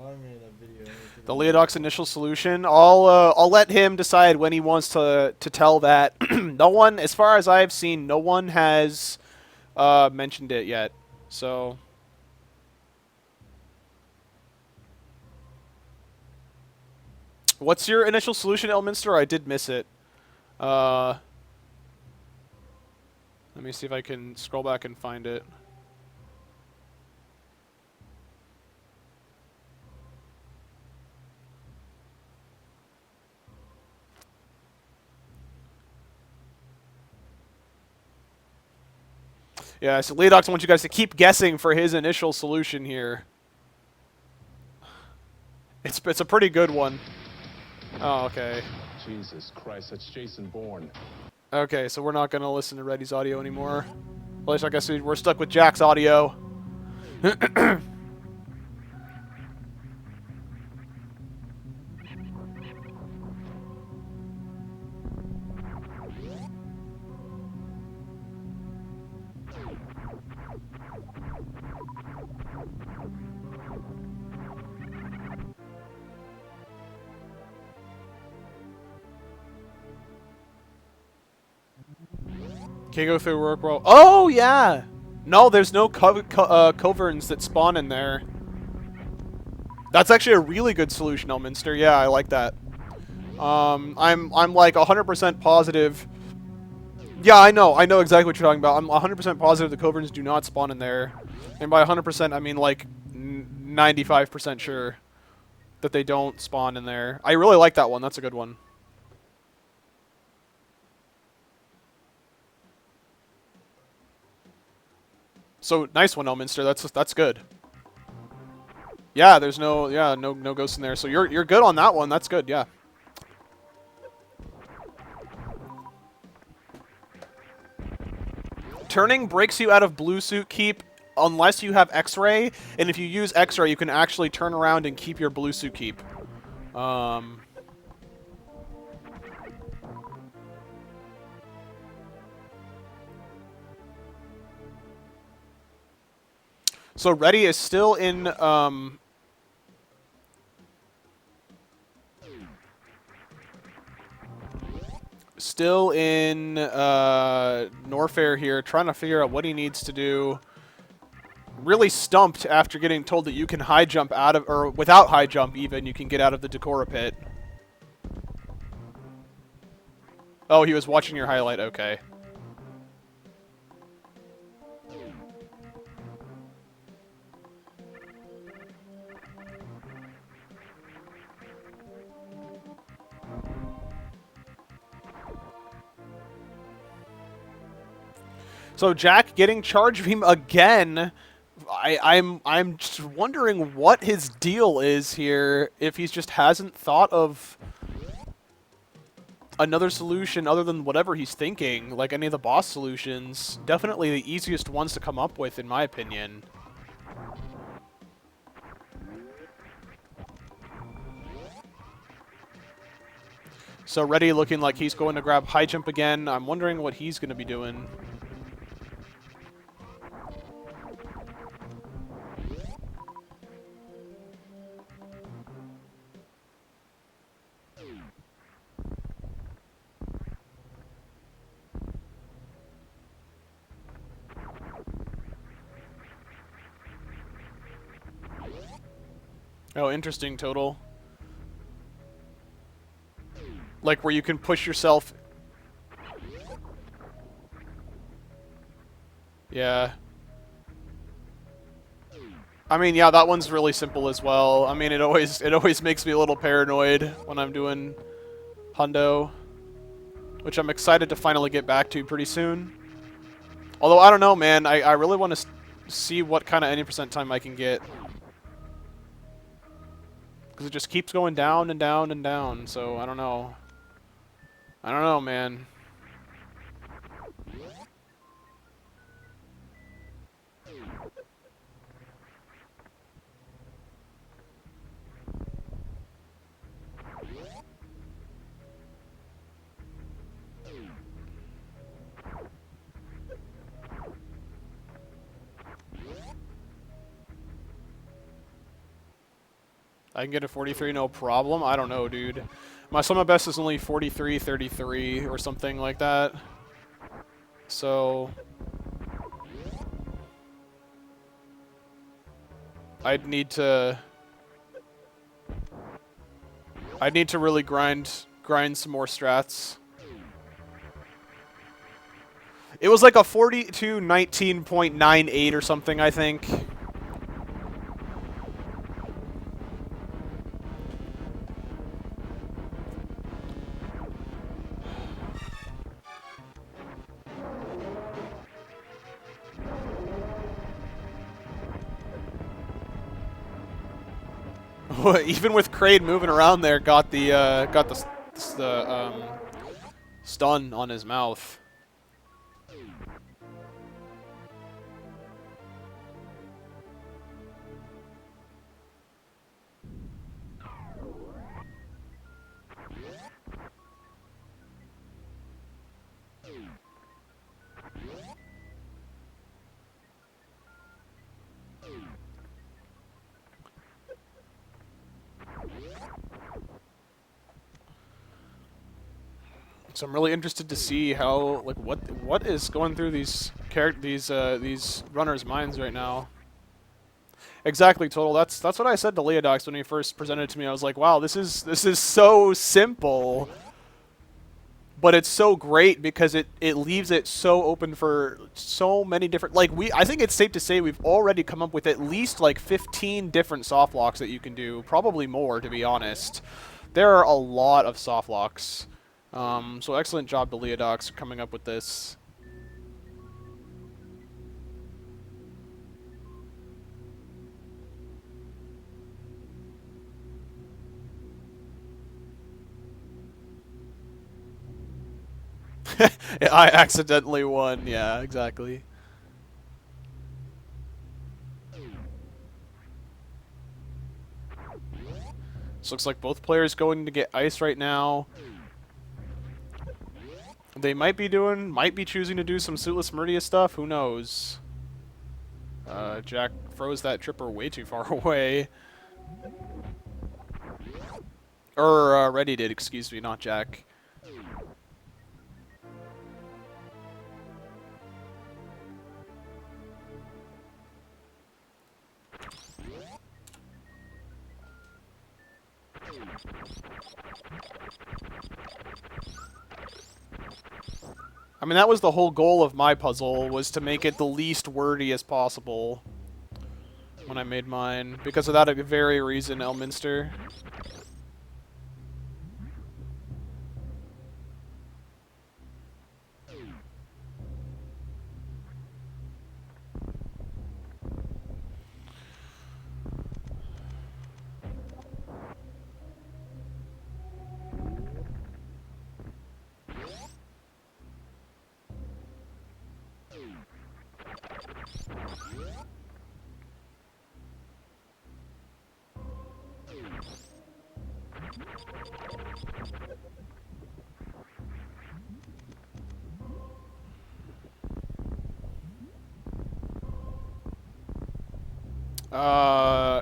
I made a video. The Leodox initial solution. I'll let him decide when he wants to tell that. No one, as far as I've seen, no one has mentioned it yet. So... What's your initial solution, Elminster? I did miss it. Let me see if I can scroll back and find it. Yeah, so Leodox wants you guys to keep guessing for his initial solution here. It's a pretty good one. Oh, okay. Jesus Christ, that's Jason Bourne. Okay, so we're not going to listen to Reddy's audio anymore. At least I guess we're stuck with Jack's audio. Can't go through work well. Oh, yeah! No, there's no coverns that spawn in there. That's actually a really good solution, Elminster. Yeah, I like that. I'm like 100% positive. Yeah, I know exactly what you're talking about. I'm 100% positive the coverns do not spawn in there. And by 100%, I mean like 95% sure that they don't spawn in there. I really like that one. That's a good one. So nice one, Elminster. That's good. Yeah, there's no ghosts in there. So you're good on that one. That's good. Yeah. Turning breaks you out of blue suit keep unless you have X-ray, and if you use X-ray, you can actually turn around and keep your blue suit keep. So Reddy is still in Norfair here, trying to figure out what he needs to do. Really stumped after getting told that you can high jump out of, or without high jump even, you can get out of the Decora pit. Oh, he was watching your highlight, okay. So Jack getting charge beam again. I'm just wondering what his deal is here. If he just hasn't thought of another solution other than whatever he's thinking, like any of the boss solutions. Definitely the easiest ones to come up with, in my opinion. So Reddy looking like he's going to grab high jump again. I'm wondering what he's going to be doing. Oh, interesting total. Like where you can push yourself. Yeah. I mean, yeah, that one's really simple as well. I mean, it always makes me a little paranoid when I'm doing Hundo, which I'm excited to finally get back to pretty soon. Although I don't know, man. I really want to see what kind of any percent time I can get. Because it just keeps going down and down and down, so I don't know. I don't know, man. I can get a 43, no problem. I don't know, dude. My summer best is only 43, 33 or something like that. So I'd need to really grind some more strats. It was like a 42:19.98 or something, I think. Even with Kraid moving around there, got the the stun on his mouth. So I'm really interested to see how, like, what is going through these runners' minds right now. Exactly, Total. That's what I said to Leodox when he first presented it to me. I was like, wow, this is so simple, but it's so great because it leaves it so open for so many different. Like, I think it's safe to say we've already come up with at least like 15 different soft locks that you can do, probably more, to be honest. There are a lot of soft locks. So excellent job to Leodox for coming up with this. I accidentally won. Yeah, exactly. This looks like both players going to get ice right now. They might be choosing to do some Suitless Meridia stuff. Who knows? Jack froze that tripper way too far away. Or, Reddy did, excuse me, not Jack. I mean, that was the whole goal of my puzzle, was to make it the least wordy as possible when I made mine. Because of that very reason, Elminster.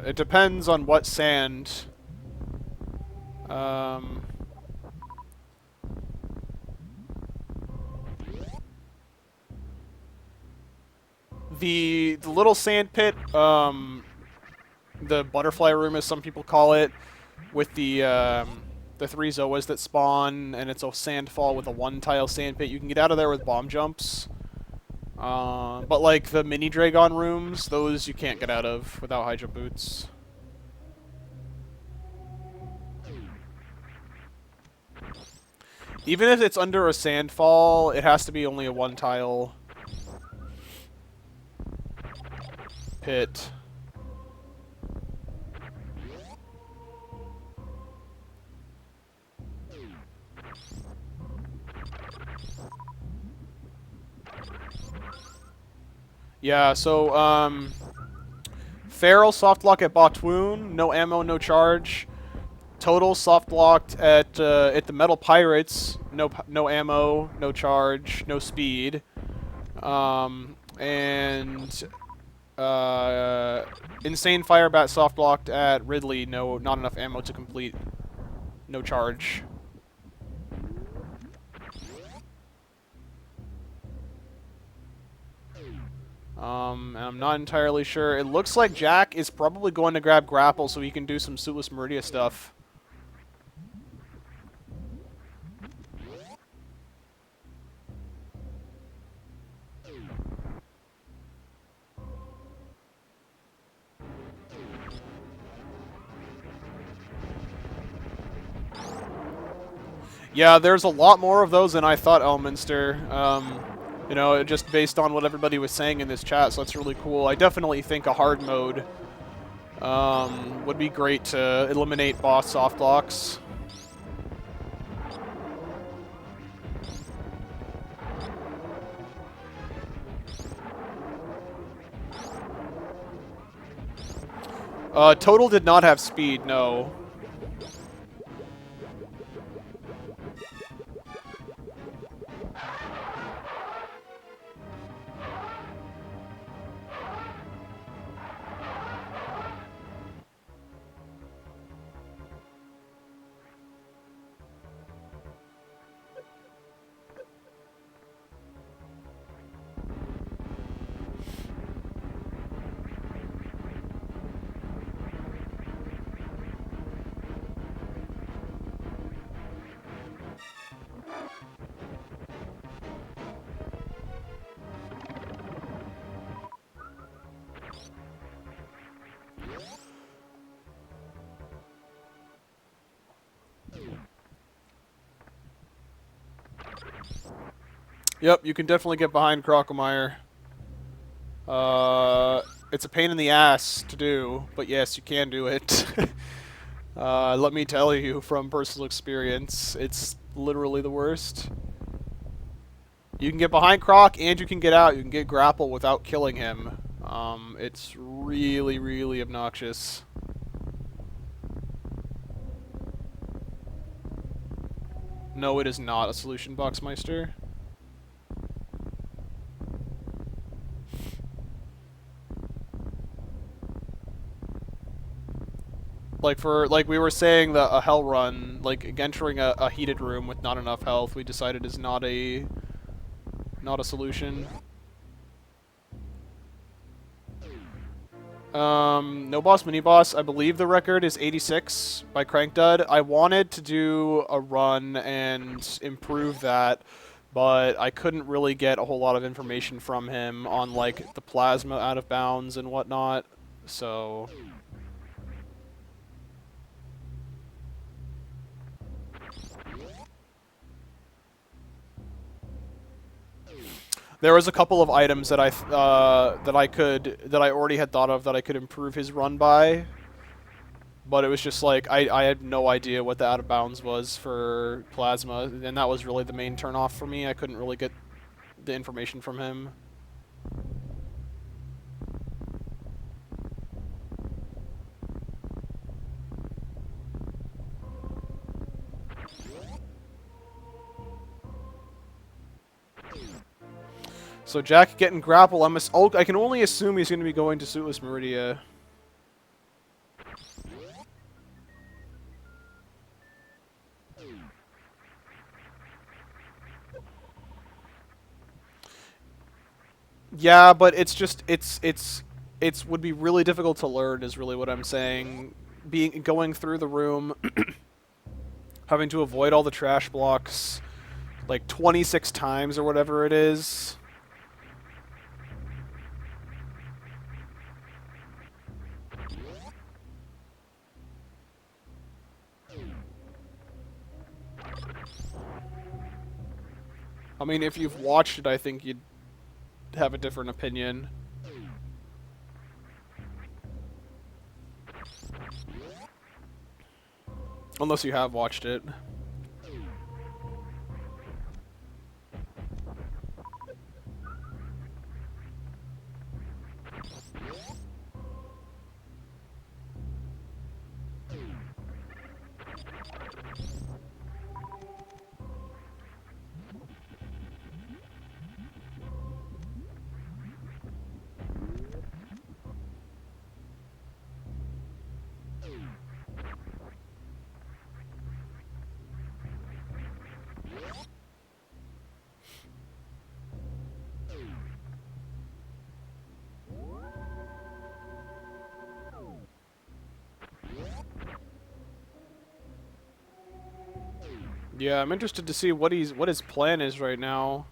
It depends on what sand. The little sand pit, the butterfly room as some people call it, with the 3 Zoas that spawn, and it's a sand fall with a 1-tile sand pit. You can get out of there with bomb jumps. But like the mini Dragon rooms, those you can't get out of without high jump boots. Even if it's under a sand fall, it has to be only a 1-tile pit. Yeah, so, Feral softlock at Botwoon, no ammo, no charge. Total softlocked at the Metal Pirates, no ammo, no charge, no speed. And Insane Firebat softlocked at Ridley, not enough ammo to complete, no charge. And I'm not entirely sure. It looks like Jack is probably going to grab Grapple so he can do some Suitless Meridia stuff. Yeah, there's a lot more of those than I thought, Elminster. You know, just based on what everybody was saying in this chat, so that's really cool. I definitely think a hard mode would be great to eliminate boss softlocks. Total did not have speed, no. Yep, you can definitely get behind Crocomire. It's a pain in the ass to do, but yes, you can do it. Let me tell you from personal experience, it's literally the worst. You can get behind Croc and you can get out. You can get grapple without killing him. It's really, really obnoxious. No, it is not a solution box, Meister. Like we were saying, a hell run, like entering a heated room with not enough health, we decided is not a solution. No boss, mini boss. I believe the record is 86 by Crankdud. I wanted to do a run and improve that, but I couldn't really get a whole lot of information from him on like the plasma out of bounds and whatnot. So there was a couple of items that I already had thought of that I could improve his run by, but it was just like I had no idea what the out of bounds was for plasma, and that was really the main turnoff for me. I couldn't really get the information from him. So Jack getting grapple. I can only assume he's going to be going to Suitless Meridia. Yeah, but it's just it's would be really difficult to learn is really what I'm saying. Going through the room, having to avoid all the trash blocks like 26 times or whatever it is. I mean, if you've watched it, I think you'd have a different opinion. Unless you have watched it. Yeah, I'm interested to see what his plan is right now.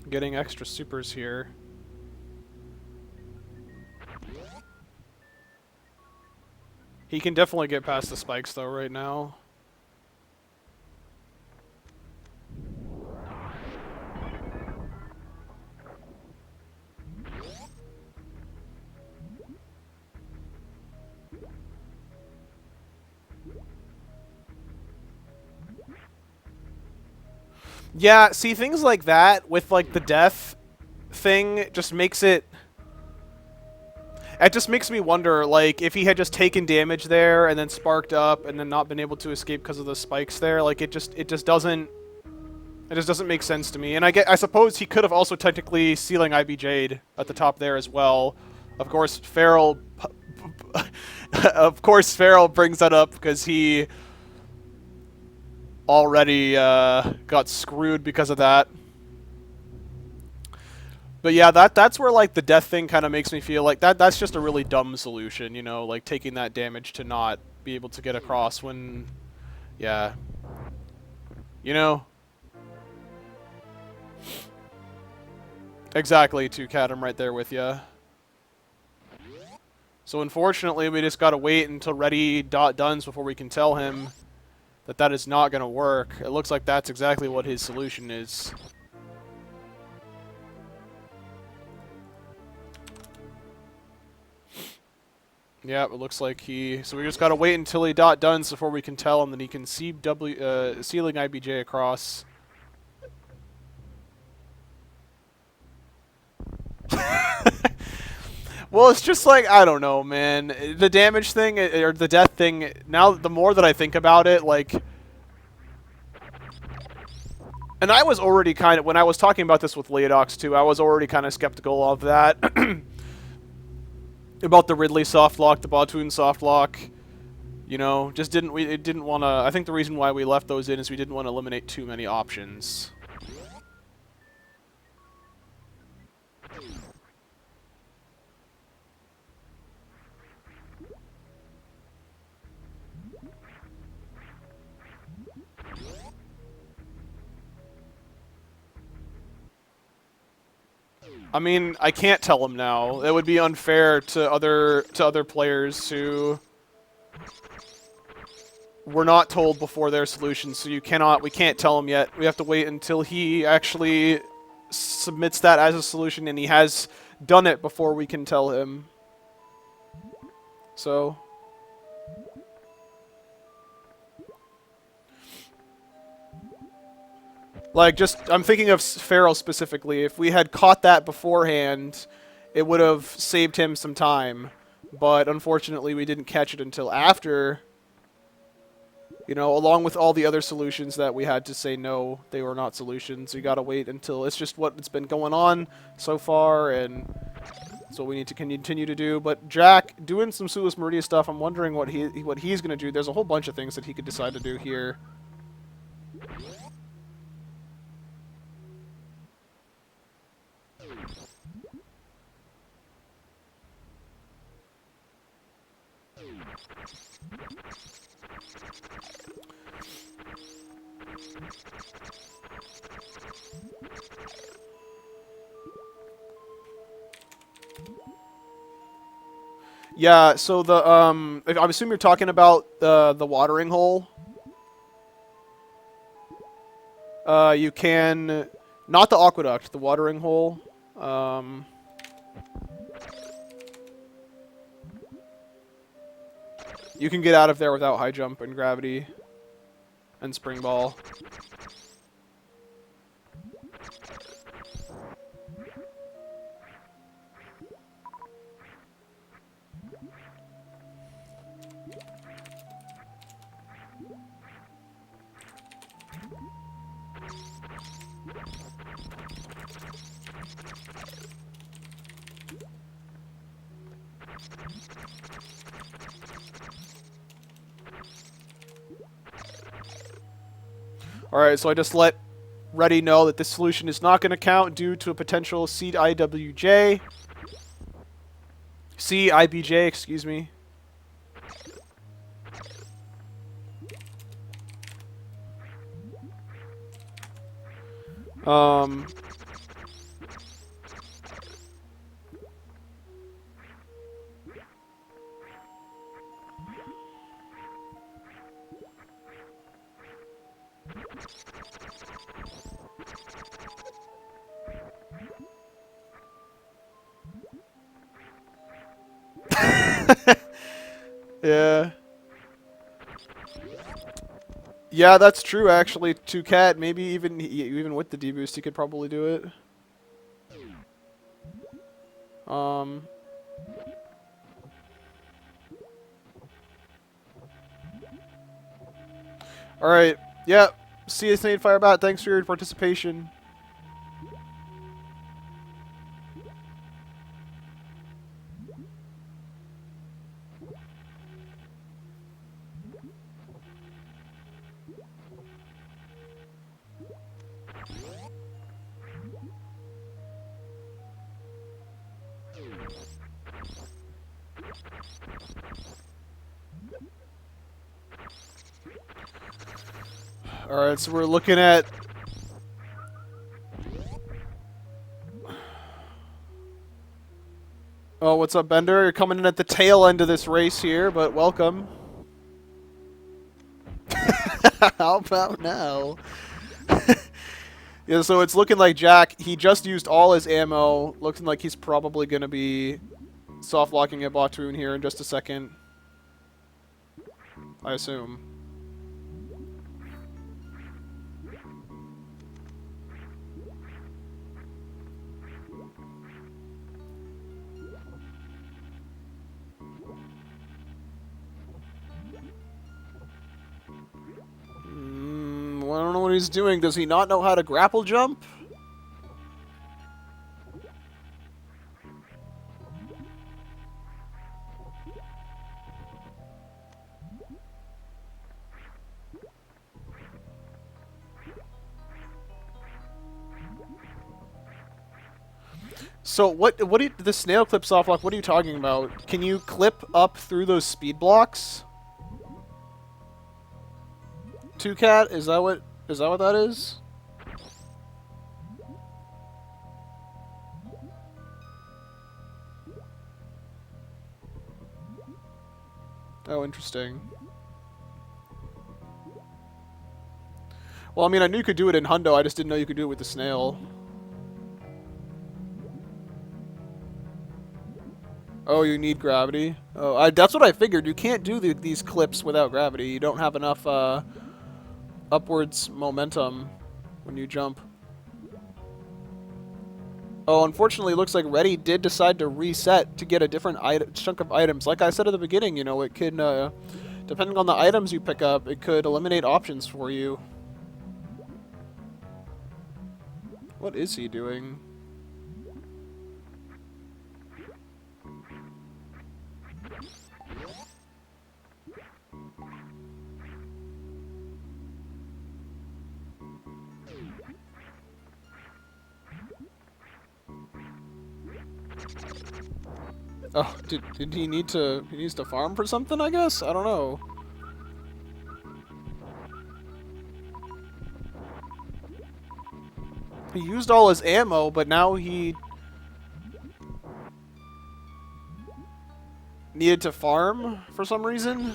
Getting extra supers here. He can definitely get past the spikes though right now. Yeah, see, things like that with, like, the death thing just makes it... It just makes me wonder, like, if he had just taken damage there and then sparked up and then not been able to escape because of the spikes there, like, it just doesn't... It just doesn't make sense to me. And I suppose he could have also technically sealing IBJ'd at the top there as well. Of course, Farrell... of course, Farrell brings that up because he already got screwed because of that. But yeah, that's where, like, the death thing kind of makes me feel like that's just a really dumb solution, you know, like taking that damage to not be able to get across when, yeah, you know. Exactly, 2Cat, I'm right there with you. So unfortunately, we just gotta wait until ready duns before we can tell him that that is not gonna work. It looks like that's exactly what his solution is. Yeah, it looks like he... So we just gotta wait until he duns before we can tell him that he can see sealing IBJ across. Well, it's just like, I don't know, man. The damage thing, or the death thing, now the more that I think about it, like... And I was already kind of, when I was talking about this with Leodox too, I was already kind of skeptical of that. About the Ridley soft lock, the Batoon soft lock. You know, just didn't, it didn't want to, I think the reason why we left those in is we didn't want to eliminate too many options. I mean, I can't tell him now. It would be unfair to other players who were not told before their solution. So we can't tell him yet. We have to wait until he actually submits that as a solution, and he has done it before we can tell him. So. Like, I'm thinking of Farrell specifically. If we had caught that beforehand, it would have saved him some time. But unfortunately, we didn't catch it until after. You know, along with all the other solutions that we had to say no, they were not solutions. We gotta wait until it's just what's been going on so far, and that's what we need to continue to do. But Jack, doing some Sulis Meridia stuff, I'm wondering what he's gonna do. There's a whole bunch of things that he could decide to do here. Yeah, so the I'm assuming you're talking about the watering hole. You can not the aqueduct, the watering hole. You can get out of there without high jump and gravity and spring ball. Alright, so I just let Reddy know that this solution is not going to count due to a potential CIWJ. CIBJ, excuse me. Yeah. Yeah, that's true. Actually, 2Cat. Maybe even with the deboost, he could probably do it. Um. All right. Yeah. See you, Saint Firebat. Thanks for your participation. All right. So we're looking at. Oh, what's up, Bender? You're coming in at the tail end of this race here, but welcome. How about now? Yeah, so it's looking like Jack, he just used all his ammo. Looking like he's probably going to be soft locking a Batoon here in just a second. I assume. Well, I don't know what he's doing. Does he not know how to grapple jump? So what the snail clip soft lock, what are you talking about? Can you clip up through those speed blocks? 2Cat, is that what that is? Oh, interesting. Well, I mean, I knew you could do it in Hundo, I just didn't know you could do it with the snail. Oh, you need gravity? Oh, that's what I figured. You can't do these clips without gravity. You don't have enough upwards momentum when you jump. Oh, unfortunately, it looks like Reddy did decide to reset to get a different chunk of items. Like I said at the beginning, you know, it can, depending on the items you pick up, it could eliminate options for you. What is he doing? Oh, did he need to... He needs to farm for something, I guess? I don't know. He used all his ammo, but now he... needed to farm for some reason?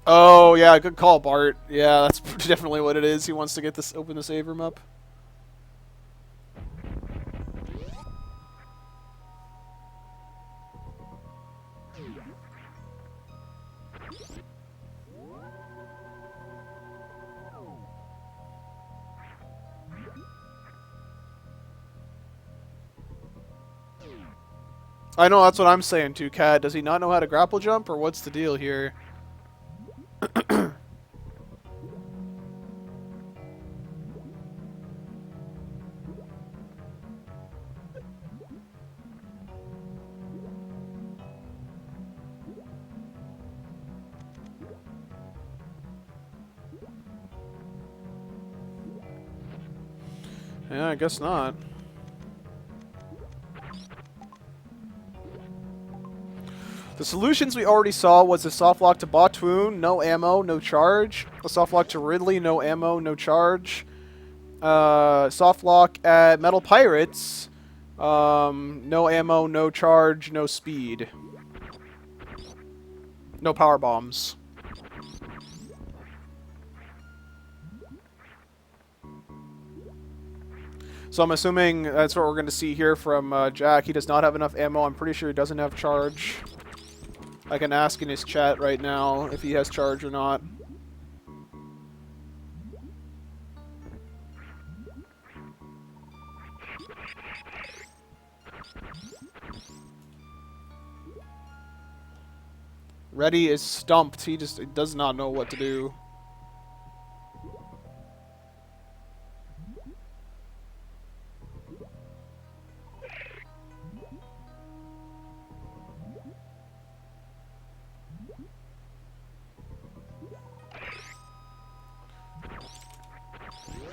Oh, yeah, good call, Bart. Yeah, that's definitely what it is. He wants to get this, open the save room up. I know, that's what I'm saying too, Cat. Does he not know how to grapple jump, or what's the deal here? Yeah, I guess not. The solutions we already saw was a soft lock to Batoon, no ammo, no charge. A soft lock to Ridley, no ammo, no charge. Soft lock at Metal Pirates, no ammo, no charge, no speed. No power bombs. So I'm assuming that's what we're going to see here from Jack. He does not have enough ammo. I'm pretty sure he doesn't have charge. I can ask in his chat right now if he has charge or not. Ready is stumped. He just does not know what to do.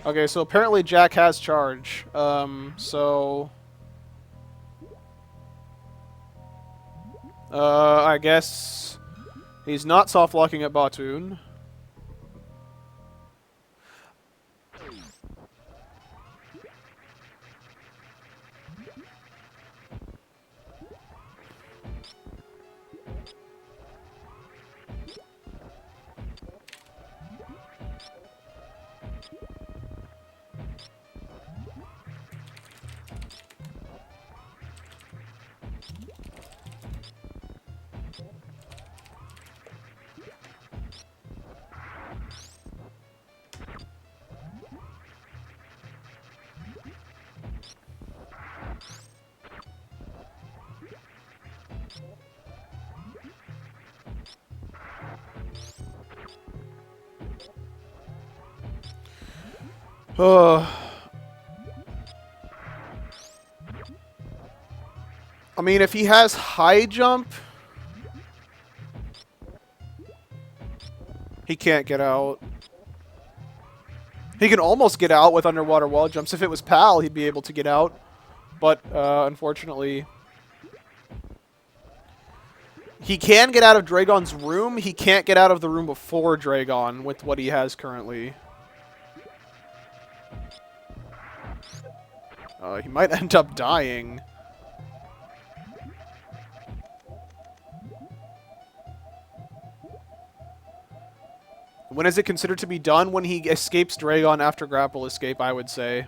Okay, so apparently Jack has charge. I guess he's not soft locking at Batoon. I mean, if he has high jump, he can't get out. He can almost get out with underwater wall jumps. If it was PAL, he'd be able to get out. But, unfortunately... He can get out of Dragon's room. He can't get out of the room before Dragon with what he has currently. He might end up dying. When is it considered to be done? When he escapes Dragon after grapple escape, I would say.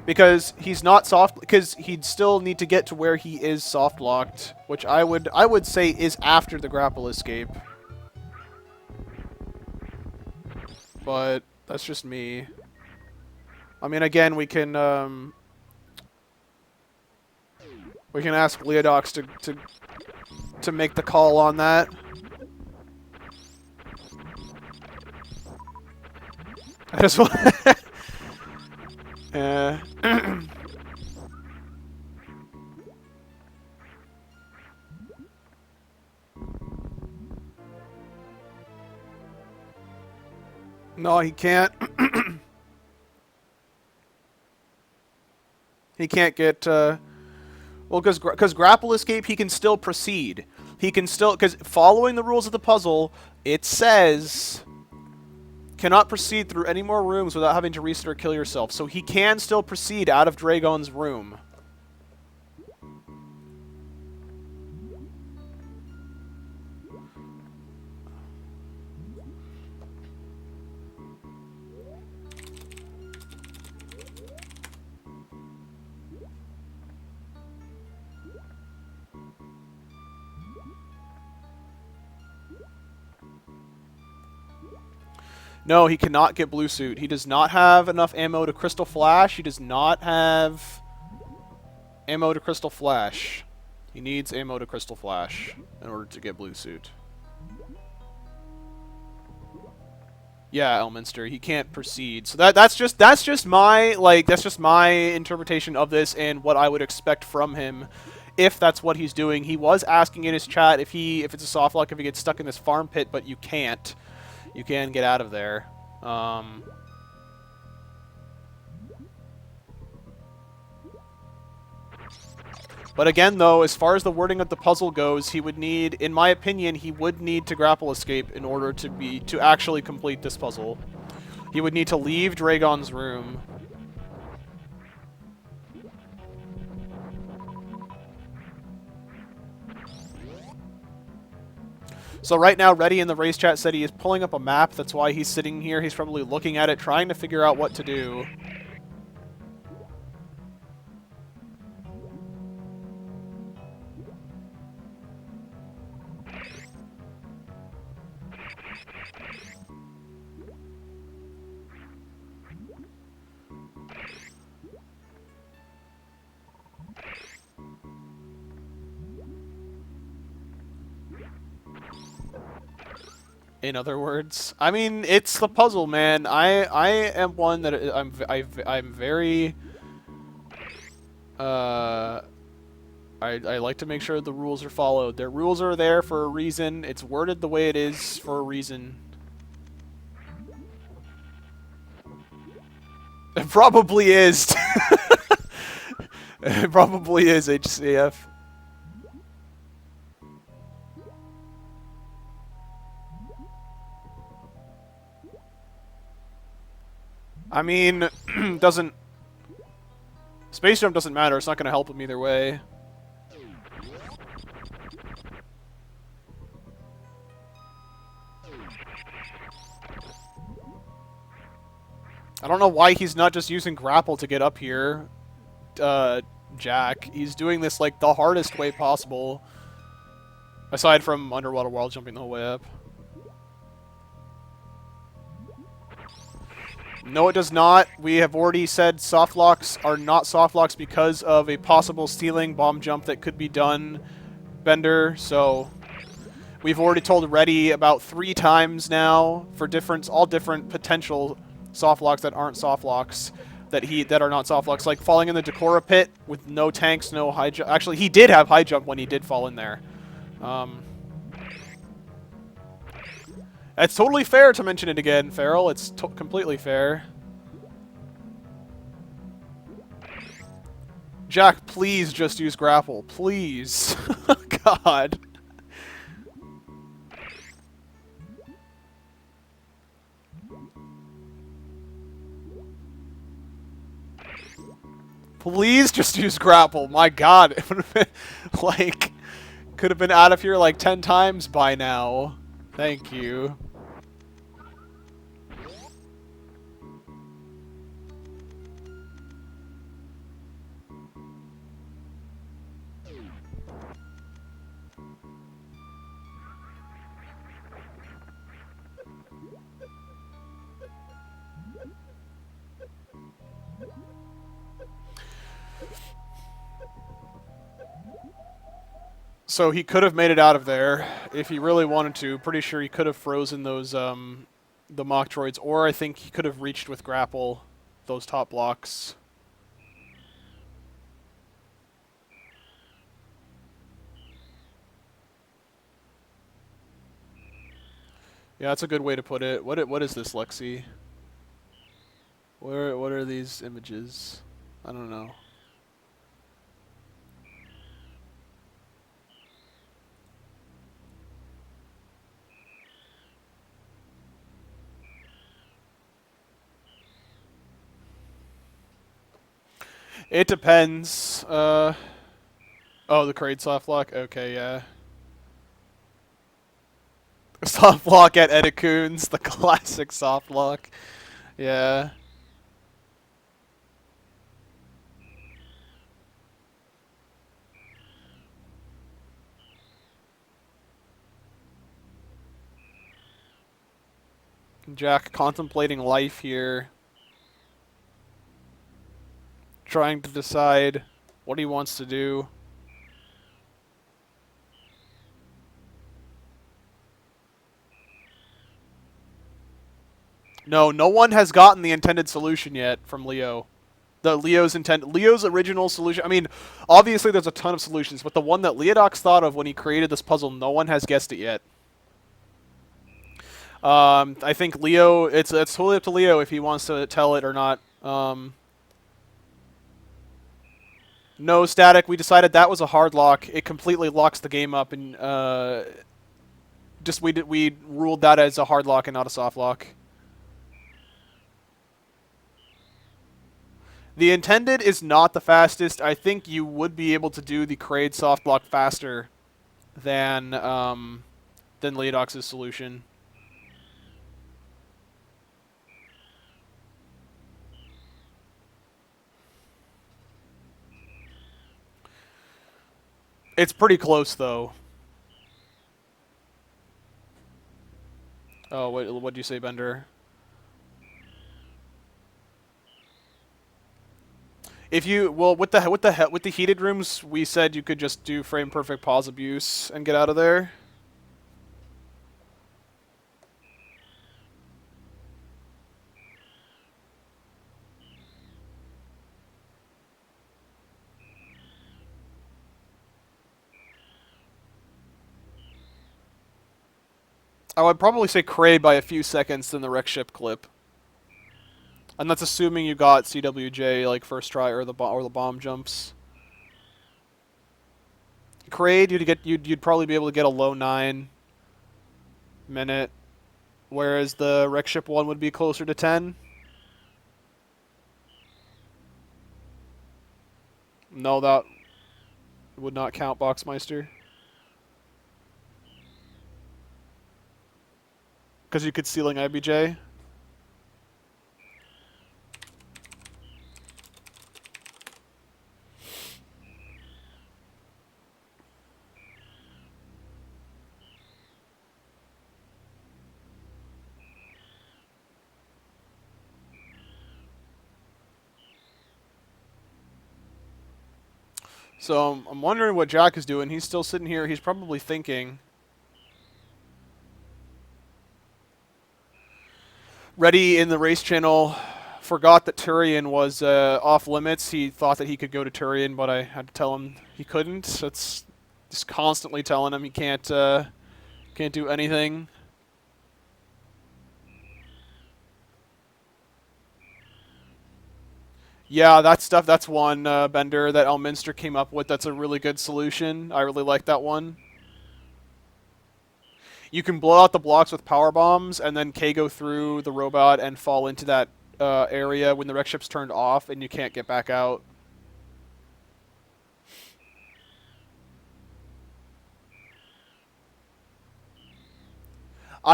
Because he's not soft, because he'd still need to get to where he is soft locked, which I would say is after the grapple escape. But that's just me. I mean, again, we can ask Leodox to make the call on that. I just want. No, he can't. He can't get. Well, because grapple escape, he can still proceed. He can still, because following the rules of the puzzle, it says cannot proceed through any more rooms without having to reset or kill yourself. So he can still proceed out of Dragon's room. No, he cannot get blue suit. He does not have enough ammo to crystal flash. He does not have ammo to crystal flash. He needs ammo to crystal flash in order to get blue suit. Yeah, Elminster, he can't proceed. So that's just my interpretation of this and what I would expect from him if that's what he's doing. He was asking in his chat if it's a soft lock, if he gets stuck in this farm pit, but you can't. You can get out of there. But again, though, as far as the wording of the puzzle goes, he would need, in my opinion, he would need to grapple escape in order to actually complete this puzzle. He would need to leave Dragon's room. So right now, Reddy in the race chat said he is pulling up a map. That's why he's sitting here. He's probably looking at it, trying to figure out what to do. In other words, I mean, it's the puzzle, man. I am one that I'm very I like to make sure the rules are followed. Their rules are there for a reason. It's worded the way it is for a reason. It probably is. It probably is, HCF. I mean, doesn't... Space jump doesn't matter. It's not going to help him either way. I don't know why he's not just using grapple to get up here, Jack. He's doing this, like, the hardest way possible. Aside from underwater wall jumping the whole way up. No, it does not. We have already said soft locks are not soft locks because of a possible stealing bomb jump that could be done, Bender. So we've already told Reddy about 3 times now for all different potential soft locks that aren't soft locks that are not soft locks, like falling in the Decora pit with no tanks, no high jump. Actually, he did have high jump when he did fall in there. It's totally fair to mention it again, Farrell. It's completely fair. Jack, please just use grapple. Please. God. Please just use grapple. My God. It would have been, like, could have been out of here like 10 times by now. Thank you. So he could have made it out of there if he really wanted to. Pretty sure he could have frozen those the mock droids, or I think he could have reached with grapple those top blocks. Yeah, that's a good way to put it. What is this, Lexi? What are these images? I don't know. It depends. Oh, the Kraid soft lock? Okay, yeah. Soft lock at Edicoons, the classic soft lock. Yeah. Jack contemplating life here. Trying to decide what he wants to do. No, no one has gotten the intended solution yet from Leo. Leo's original solution. I mean, obviously there's a ton of solutions, but the one that Leodox thought of when he created this puzzle, no one has guessed it yet. I think Leo, it's totally up to Leo if he wants to tell it or not. No, Static, we decided that was a hard lock. It completely locks the game up, and we ruled that as a hard lock and not a soft lock. The intended is not the fastest. I think you would be able to do the Kraid soft lock faster than than Leodox's solution. It's pretty close, though. Oh, what'd you say, Bender? If you with the heated rooms, we said you could just do frame perfect pause abuse and get out of there. I would probably say Cray by a few seconds than the wreck ship clip, and that's assuming you got CWJ like first try or the bomb jumps. Kraid, you'd probably be able to get a low 9 minute, whereas the wreck ship one would be closer to 10. No, that would not count, Boxmeister. Because you could ceiling IBJ. So I'm wondering what Jack is doing. He's still sitting here. He's probably thinking. Reddy in the race channel forgot that Turian was off limits. He thought that he could go to Turian, but I had to tell him he couldn't. That's just constantly telling him he can't do anything. Yeah, that stuff. That's one Bender that Elminster came up with. That's a really good solution. I really like that one. You can blow out the blocks with power bombs, and then K go through the robot and fall into that area when the wreck ship's turned off, and you can't get back out.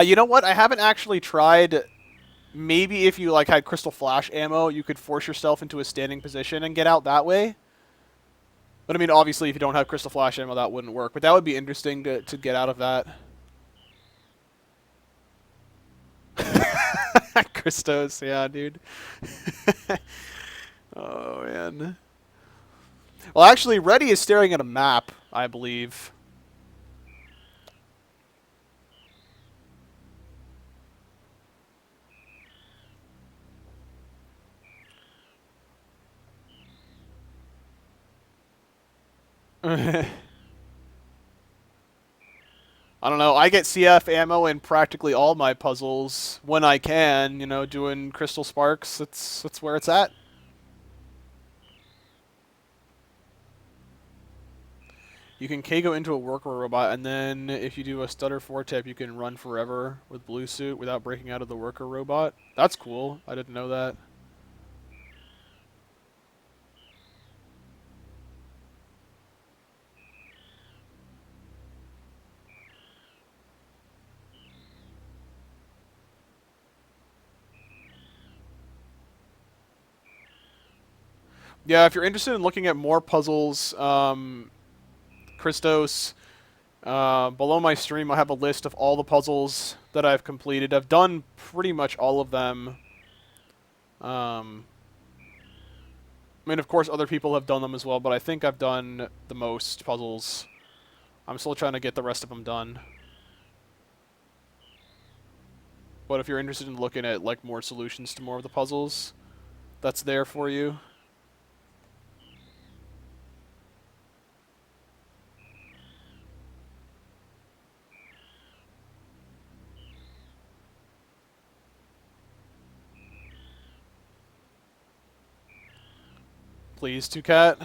You know what? I haven't actually tried. Maybe if you like had crystal flash ammo, you could force yourself into a standing position and get out that way. But I mean, obviously, if you don't have crystal flash ammo, that wouldn't work. But that would be interesting to get out of that. Christos, yeah, dude. Oh, man. Well, actually, Reddy is staring at a map, I believe. I don't know. I get CF ammo in practically all my puzzles when I can. You know, doing Crystal Sparks. That's where it's at. You can K go into a worker robot, and then if you do a stutter 4-tip, you can run forever with blue suit without breaking out of the worker robot. That's cool. I didn't know that. Yeah, if you're interested in looking at more puzzles, Christos, below my stream I have a list of all the puzzles that I've completed. I've done pretty much all of them. I mean, of course, other people have done them as well, but I think I've done the most puzzles. I'm still trying to get the rest of them done. But if you're interested in looking at like more solutions to more of the puzzles, that's there for you. Please, 2Cat.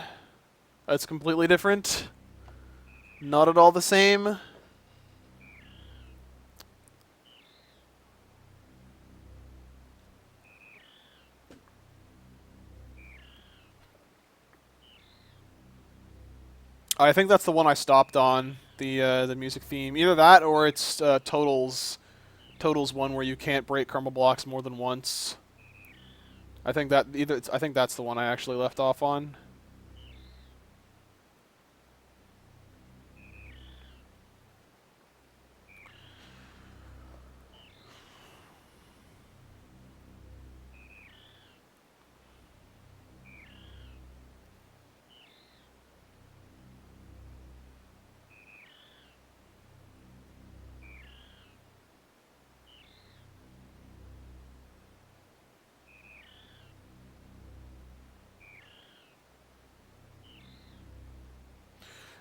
That's completely different. Not at all the same. I think that's the one I stopped on. the music theme. Either that or it's Totals one where you can't break karma blocks more than once. I think that's the one I actually left off on.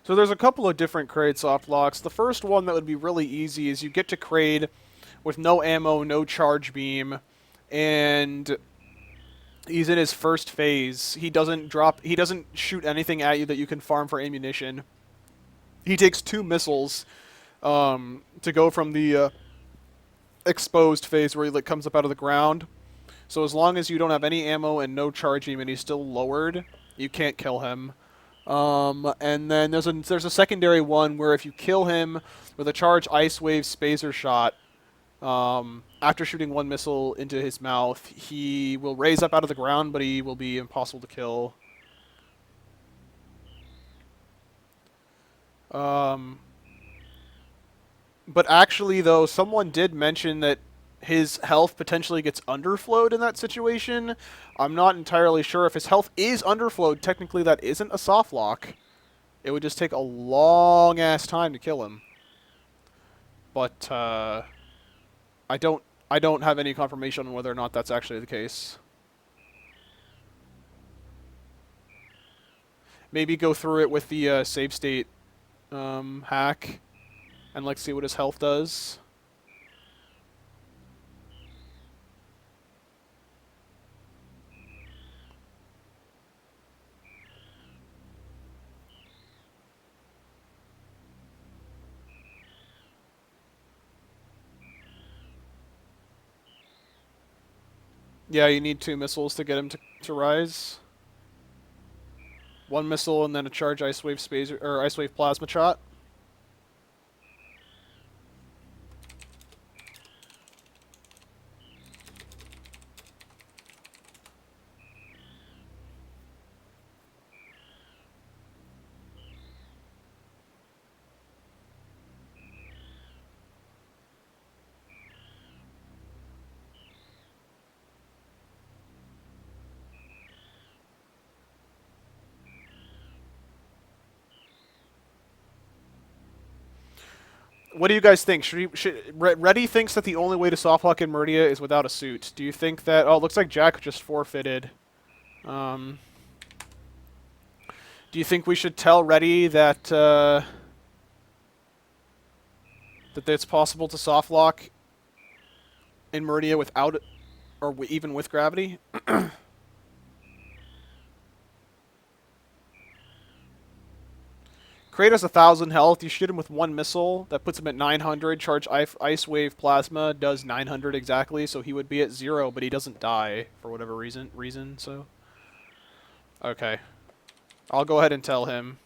So there's a couple of different Kraid soft locks. The first one that would be really easy is you get to Kraid with no ammo, no charge beam, and he's in his first phase. He doesn't shoot anything at you that you can farm for ammunition. He takes 2 missiles to go from the exposed phase where he comes up out of the ground. So as long as you don't have any ammo and no charge beam and he's still lowered, you can't kill him. And then there's a secondary one where if you kill him with a charge ice wave spacer shot, after shooting 1 missile into his mouth, he will raise up out of the ground, but he will be impossible to kill. But actually, though, someone did mention that his health potentially gets underflowed in that situation. I'm not entirely sure if his health is underflowed. Technically, that isn't a soft lock. It would just take a long-ass time to kill him. But, I don't have any confirmation on whether or not that's actually the case. Maybe go through it with the save state hack and like see what his health does. Yeah, you need 2 missiles to get him to rise. 1 missile and then a charge ice wave spacer or ice wave plasma shot. What do you guys think? Reddy thinks that the only way to softlock in Meridia is without a suit. Do you think that... Oh, it looks like Jack just forfeited. Do you think we should tell Reddy that that it's possible to softlock in Meridia without... or even with gravity? Kraid has 1,000 health. You shoot him with 1 missile. That puts him at 900. Charge Ice Wave Plasma does 900 exactly, so he would be at 0, but he doesn't die for whatever reason, so... Okay. I'll go ahead and tell him.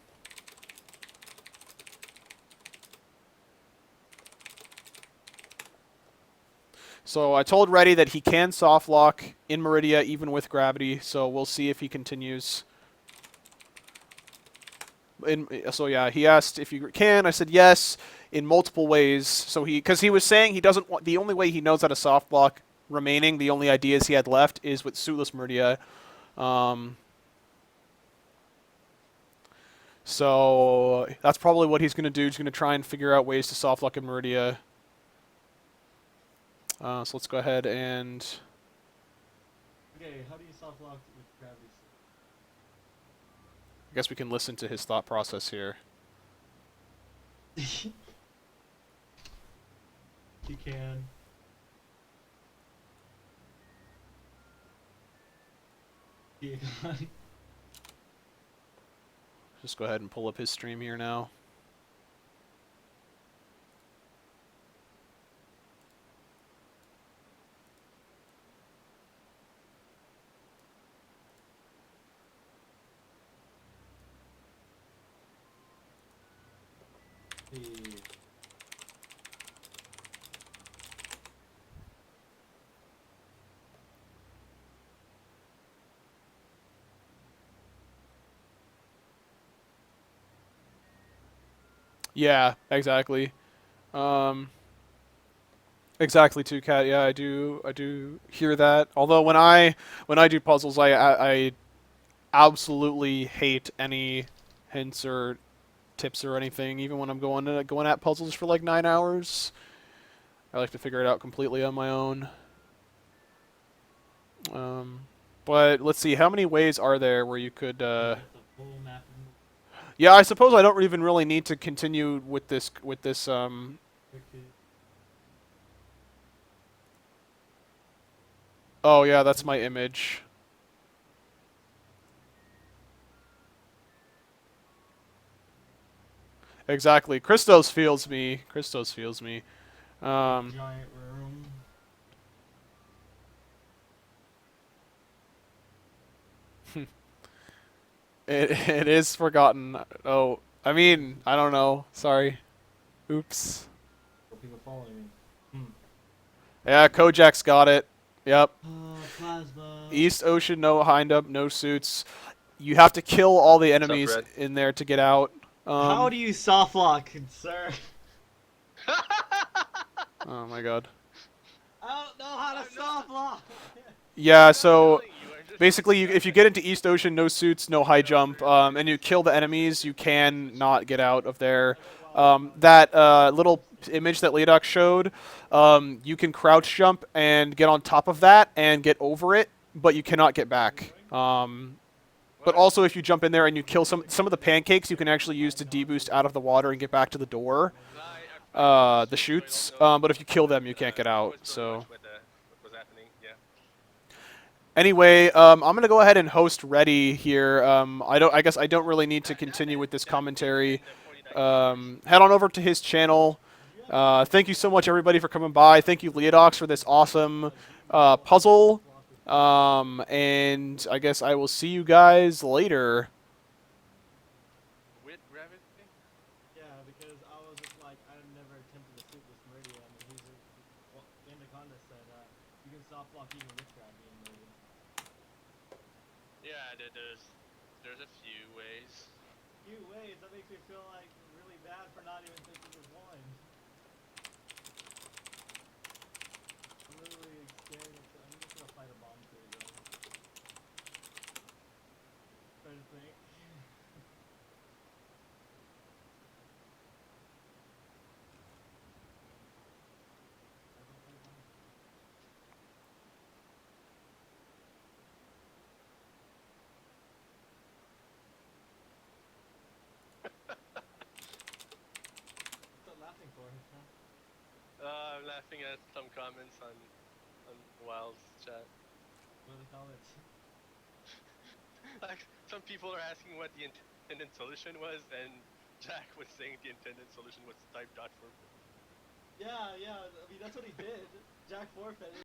So I told Reddy that he can softlock in Meridia even with gravity, so we'll see if he continues. So yeah, he asked if you can. I said yes in multiple ways. So because he was saying he doesn't want, the only way he knows how to soft block remaining, the only ideas he had left is with suitless Meridia. So that's probably what he's going to do. He's going to try and figure out ways to soft lock in Meridia. So let's go ahead and... Okay, how do you soft lock with gravity? I guess we can listen to his thought process here. You can. You can. Just go ahead and pull up his stream here now. see. Yeah, exactly. Um, exactly too, Cat. Yeah, I do hear that. Although when I do puzzles, I absolutely hate any hints or tips or anything. Even when I'm going at puzzles for like 9 hours, I like to figure it out completely on my own. Um, but let's see, how many ways are there where you could? Yeah, it's a full map. Yeah, I suppose I don't even really need to continue with this. Oh yeah, that's my image. Exactly. Christos feels me. Christos feels me. Big Um, giant room. it is forgotten. Oh, I mean, I don't know. Sorry. Oops. People following me. Hmm. Yeah, Kojak's got it. Yep. Plasma. East Ocean, no hind up, no suits. You have to kill all the What's up, enemies Red? in there to get out. How do you soft lock, sir? Oh my god. I don't know how to soft lock. Yeah, I'm not so telling you, I'm just basically, if you describing. get into East Ocean, no suits, no high jump, and you kill the enemies, you can not get out of there. That little image that Leodox showed, you can crouch jump and get on top of that and get over it, but you cannot get back. But What? also, if you jump in there and you kill some of the pancakes, you can actually use to deboost out of the water and get back to the door, I was the going chutes. also, But if you kill them, you can't get I out. was going to watch So. what was happening. Yeah. Anyway, I'm gonna go ahead and host Ready here. I guess I don't really need to continue with this commentary. And 49 viewers. Head on over to his channel. Thank you so much, everybody, for coming by. Thank you, Leodox, for this awesome puzzle. And I guess I will see you guys later. With gravity? Yeah, because I was just like, I've never attempted to suit this Meridian, and he's just, well, Anaconda said, you can soft lock even with gravity in Meridian. Yeah, there's a few ways. Few ways, that makes me feel like really bad for not even thinking of one. I'm literally staring at, I'm just gonna fight a bomb crew, bro. Try to think. What's that laughing for, huh? I'm laughing at some comments on Wild's chat. What are the comments? Like some people are asking what the intended solution was, and Jack was saying the intended solution was type dot forfeit. Yeah, I mean, that's what he did. Jack forfeited.